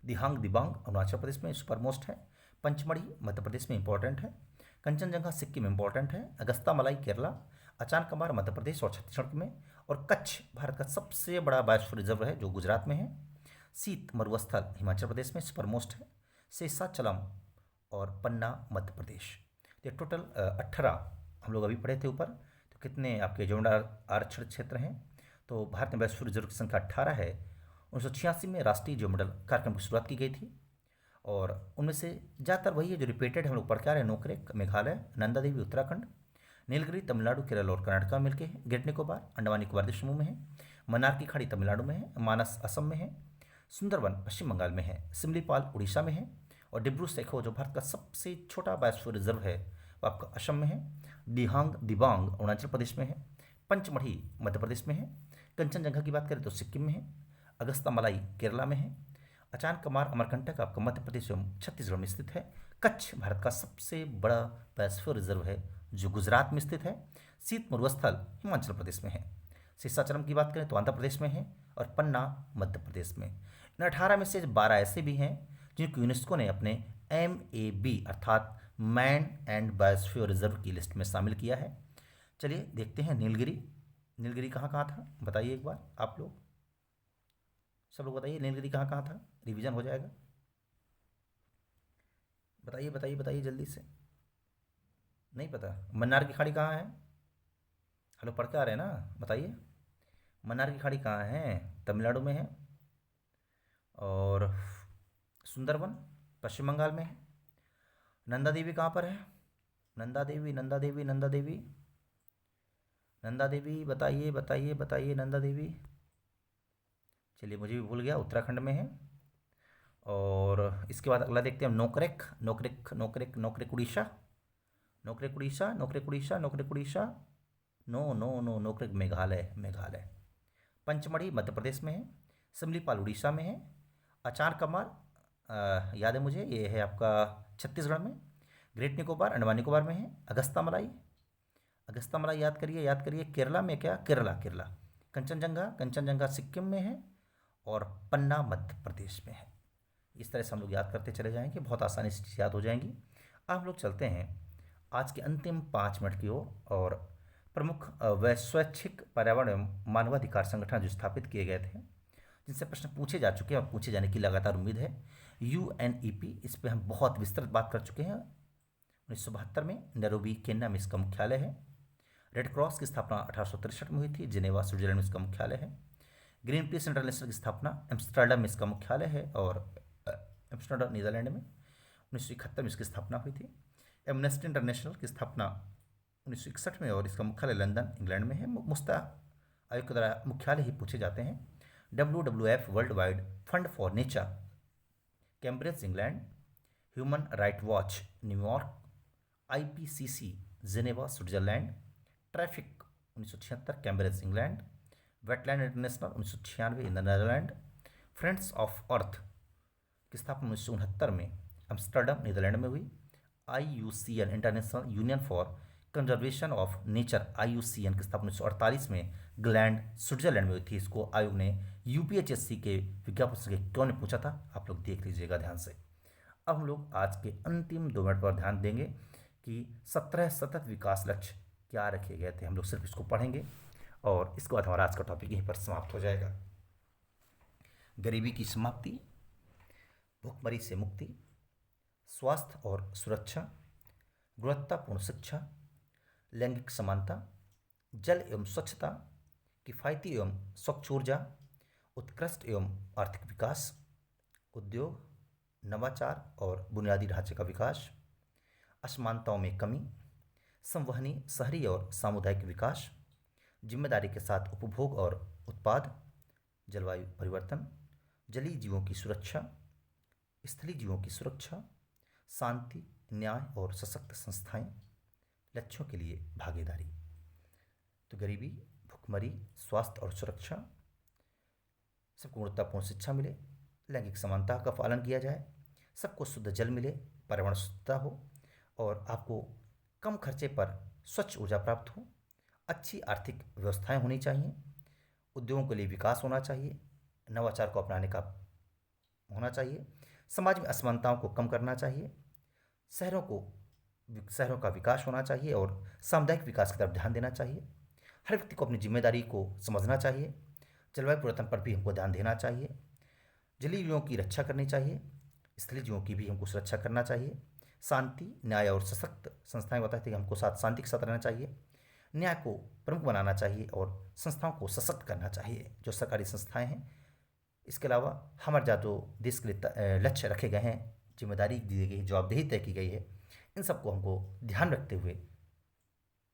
दिहांग दिबांग अरुणाचल प्रदेश में सुपर मोस्ट है। पंचमढ़ी मध्य प्रदेश में इंपॉर्टेंट है। कंचनजंगा सिक्किम में इंपॉर्टेंट है। अगस्ता मलाई केरला, अचानकमार मध्य प्रदेश और छत्तीसगढ़ में। और कच्छ भारत का सबसे बड़ा बायोस्फीयर रिजर्व है जो गुजरात में है। शीत मरुस्थल हिमाचल प्रदेश में सुपर मोस्ट है। शेषाचलम और पन्ना मध्य प्रदेश। तो टोटल 18 हम लोग अभी पढ़े थे ऊपर। तो कितने आपके जौनडार आरक्षित क्षेत्र हैं? तो भारत में बायोस्फीयर रिजर्व की संख्या 18 है। 1986 में राष्ट्रीय जैवमंडल कार्यक्रम की शुरुआत की गई थी और उनमें से ज़्यादातर वही है जो रिपीटेड है, हम लोग पढ़ के आ रहे हैं। नोकरेक मेघालय, नंदा देवी उत्तराखंड, नीलगिरी तमिलनाडु, केरल और कर्नाटका मिलके है। ग्रेट निकोबार अंडमान निकोबार द्वीप समूह में है। मन्नार की खाड़ी तमिलनाडु में है। मानस असम में है। सुंदरबन पश्चिम बंगाल में है। सिमलीपाल उड़ीसा में है। और डिब्रू सैखोवा जो भारत का सबसे छोटा बायोस्फीयर रिजर्व है वो आपका असम में है। दिहांग दिबांग अरुणाचल प्रदेश में है। पंचमढ़ी मध्य प्रदेश में है। कंचनजंगा की बात करें तो सिक्किम में है। अगस्ता मलाई केरला में है। अचानकमार अमरकंटक आपका मध्य प्रदेश एवं छत्तीसगढ़ में स्थित है। कच्छ भारत का सबसे बड़ा बायोस्फीयर रिजर्व है जो गुजरात में स्थित है। शीत मरुस्थल हिमाचल प्रदेश में है। शेषाचलम की बात करें तो आंध्र प्रदेश में है और पन्ना मध्य प्रदेश में। इन 18 में से 12 ऐसे भी हैं जिनको यूनेस्को ने अपने MAB अर्थात मैन एंड बायोस्फीयर रिजर्व की लिस्ट में शामिल किया है। चलिए देखते हैं नीलगिरी। नीलगिरी कहाँ कहाँ था बताइए एक बार आप लोग, सब लोग बताइए नीलगिरी कहाँ कहाँ था, रिवीजन हो जाएगा। बताइए बताइए बताइए जल्दी से। नहीं पता? मन्नार की खाड़ी कहाँ है? हेलो पढ़ के आ रहे हैं ना, बताइए मन्नार की खाड़ी कहाँ है? तमिलनाडु में है। और सुंदरबन पश्चिम बंगाल में है। नंदा देवी कहाँ पर है? नंदा देवी नंदा देवी नंदा देवी नंदा देवी बताइए बताइए बताइए नंदा देवी। चलिए मुझे भी भूल गया, उत्तराखंड में है। और इसके बाद अगला देखते हैं हम नोकरेक नोकरेक नोकरेक नोकरेक उड़ीसा, नोकरेक उड़ीसा, नोकरेक उड़ीसा, नोकरेक उड़ीसा, नो नो नो नोकरेक मेघालय मेघालय। पंचमढ़ी मध्य प्रदेश में है। सिमलीपाल उड़ीसा में है। अचानकमार याद है मुझे, ये है आपका छत्तीसगढ़ में। ग्रेट निकोबार अंडमान निकोबार में है। अगस्ता मलाई, अगस्ता मलाई याद करिए केरला में, क्या केरला केरला। कंचनजंगा कंचनजंगा सिक्किम में है और पन्ना मध्य प्रदेश में है। इस तरह से हम लोग याद करते चले जाएंगे, बहुत आसानी से चीज़ याद हो जाएंगी। अब हम लोग चलते हैं आज के अंतिम 5 मिनट की ओर। और प्रमुख स्वैच्छिक पर्यावरण एवं मानवाधिकार संगठन जो स्थापित किए गए थे, जिनसे प्रश्न पूछे जा चुके हैं और पूछे जाने की लगातार उम्मीद है। UNEP, इस पर हम बहुत विस्तृत बात कर चुके हैं। 1972 में नैरोबी केन्या में इसका मुख्यालय है। रेड क्रॉस की स्थापना 1863 में हुई थी, जिनेवा स्विट्जरलैंड में इसका मुख्यालय है। ग्रीन पीस इंटरनेशनल की स्थापना एम्स्टर्डम में इसका मुख्यालय है और एम्स्टर्डम नीदरलैंड में 1971 में इसकी स्थापना हुई थी। एमनेस्टी इंटरनेशनल की स्थापना 1961 में और इसका मुख्यालय लंदन इंग्लैंड में है। मुफ्ता आयोग के द्वारा मुख्यालय ही पूछे जाते हैं। WWF world wide fund for nature Cambridge England. Human right watch न्यूयॉर्क। IPCC Geneva Switzerland. Traffic 1976 Cambridge England. Wetland international 1996 Netherland. Friends of earth की स्थापना 1969 में एम्स्टर्डम नीदरलैंड में हुई। IUCN international union for conservation of nature IUCN की स्थापना 1948 में gland Switzerland में हुई थी। इसको आयोग ने UPHSC के विज्ञापन से क्यों ने पूछा था, आप लोग देख लीजिएगा ध्यान से। अब हम लोग आज के अंतिम 2 मिनट पर ध्यान देंगे कि 17 सतत विकास लक्ष्य क्या रखे गए थे। हम लोग सिर्फ इसको पढ़ेंगे और इसके बाद हमारा आज का टॉपिक यहीं पर समाप्त हो जाएगा। गरीबी की समाप्ति, भुखमरी से मुक्ति, स्वास्थ्य और सुरक्षा, गुणवत्तापूर्ण शिक्षा, लैंगिक समानता, जल एवं स्वच्छता, किफ़ायती एवं स्वच्छ ऊर्जा, उत्कृष्ट एवं आर्थिक विकास, उद्योग, नवाचार और बुनियादी ढांचे का विकास, असमानताओं में कमी, संवहनी शहरी और सामुदायिक विकास, जिम्मेदारी के साथ उपभोग और उत्पाद, जलवायु परिवर्तन, जलीय जीवों की सुरक्षा, स्थलीय जीवों की सुरक्षा, शांति, न्याय और सशक्त संस्थाएं, लक्ष्यों के लिए भागीदारी। तो गरीबी, भुखमरी, स्वास्थ्य और सुरक्षा, सबको गुणवत्तापूर्ण शिक्षा मिले, लैंगिक समानता का पालन किया जाए, सबको शुद्ध जल मिले, पर्यावरण शुद्धता हो और आपको कम खर्चे पर स्वच्छ ऊर्जा प्राप्त हो, अच्छी आर्थिक व्यवस्थाएं होनी चाहिए, उद्योगों के लिए विकास होना चाहिए, नवाचार को अपनाने का होना चाहिए, समाज में असमानताओं को कम करना चाहिए, शहरों का विकास होना चाहिए और सामुदायिक विकास की तरफ ध्यान देना चाहिए। हर व्यक्ति को अपनी जिम्मेदारी को समझना चाहिए। जलवायु परिवर्तन पर भी हमको ध्यान देना चाहिए। जलीय जीवों की रक्षा करनी चाहिए, स्थलीय जीवों की भी हमको सुरक्षा करना चाहिए। शांति, न्याय और सशक्त संस्थाएं बताते हैं कि हमको शांति के साथ रहना चाहिए। न्याय को प्रमुख बनाना चाहिए और संस्थाओं को सशक्त करना चाहिए, जो सरकारी संस्थाएं हैं। इसके अलावा हमारे जो देश के लिए लक्ष्य रखे गए हैं, जिम्मेदारी दी गई, जवाबदेही तय की गई है, इन सबको हमको ध्यान रखते हुए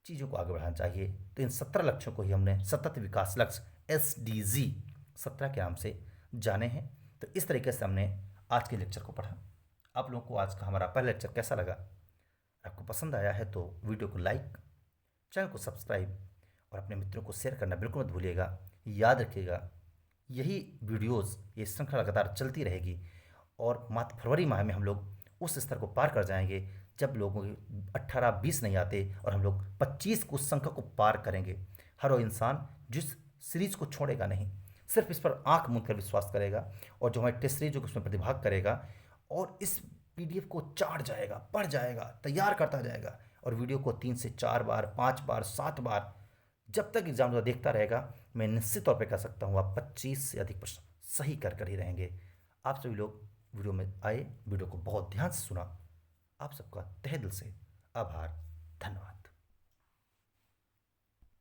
चीज़ों को आगे बढ़ाना चाहिए। तो इन 17 लक्ष्यों को ही हमने सतत विकास लक्ष्य SDG 17 के नाम से जाने हैं। तो इस तरीके से हमने आज के लेक्चर को पढ़ा। आप लोगों को आज का हमारा पहला लेक्चर कैसा लगा? आपको पसंद आया है तो वीडियो को लाइक, चैनल को सब्सक्राइब और अपने मित्रों को शेयर करना बिल्कुल मत भूलिएगा। याद रखिएगा, यही वीडियोज़, ये श्रृंखला लगातार चलती रहेगी और मात्र फरवरी माह में हम लोग उस स्तर को पार कर जाएंगे जब लोगों के 18-20 नहीं आते और हम लोग 25 को संख्या को पार करेंगे। हर वो इंसान जिस सीरीज को छोड़ेगा नहीं, सिर्फ इस पर आंख मूंद कर विश्वास करेगा और जो हमारी टेस्ट सीरीज जो उसमें प्रतिभाग करेगा और इस PDF को चाट जाएगा, पढ़ जाएगा, तैयार करता जाएगा और वीडियो को 3 से 4 बार, 5 बार, 7 बार जब तक एग्जाम देखता रहेगा, मैं निश्चित तौर पे कह सकता हूँ आप 25 से अधिक प्रश्न सही कर ही रहेंगे। आप सभी लोग वीडियो में आए, वीडियो को बहुत ध्यान से सुना, आप सबका तहे दिल से आभार।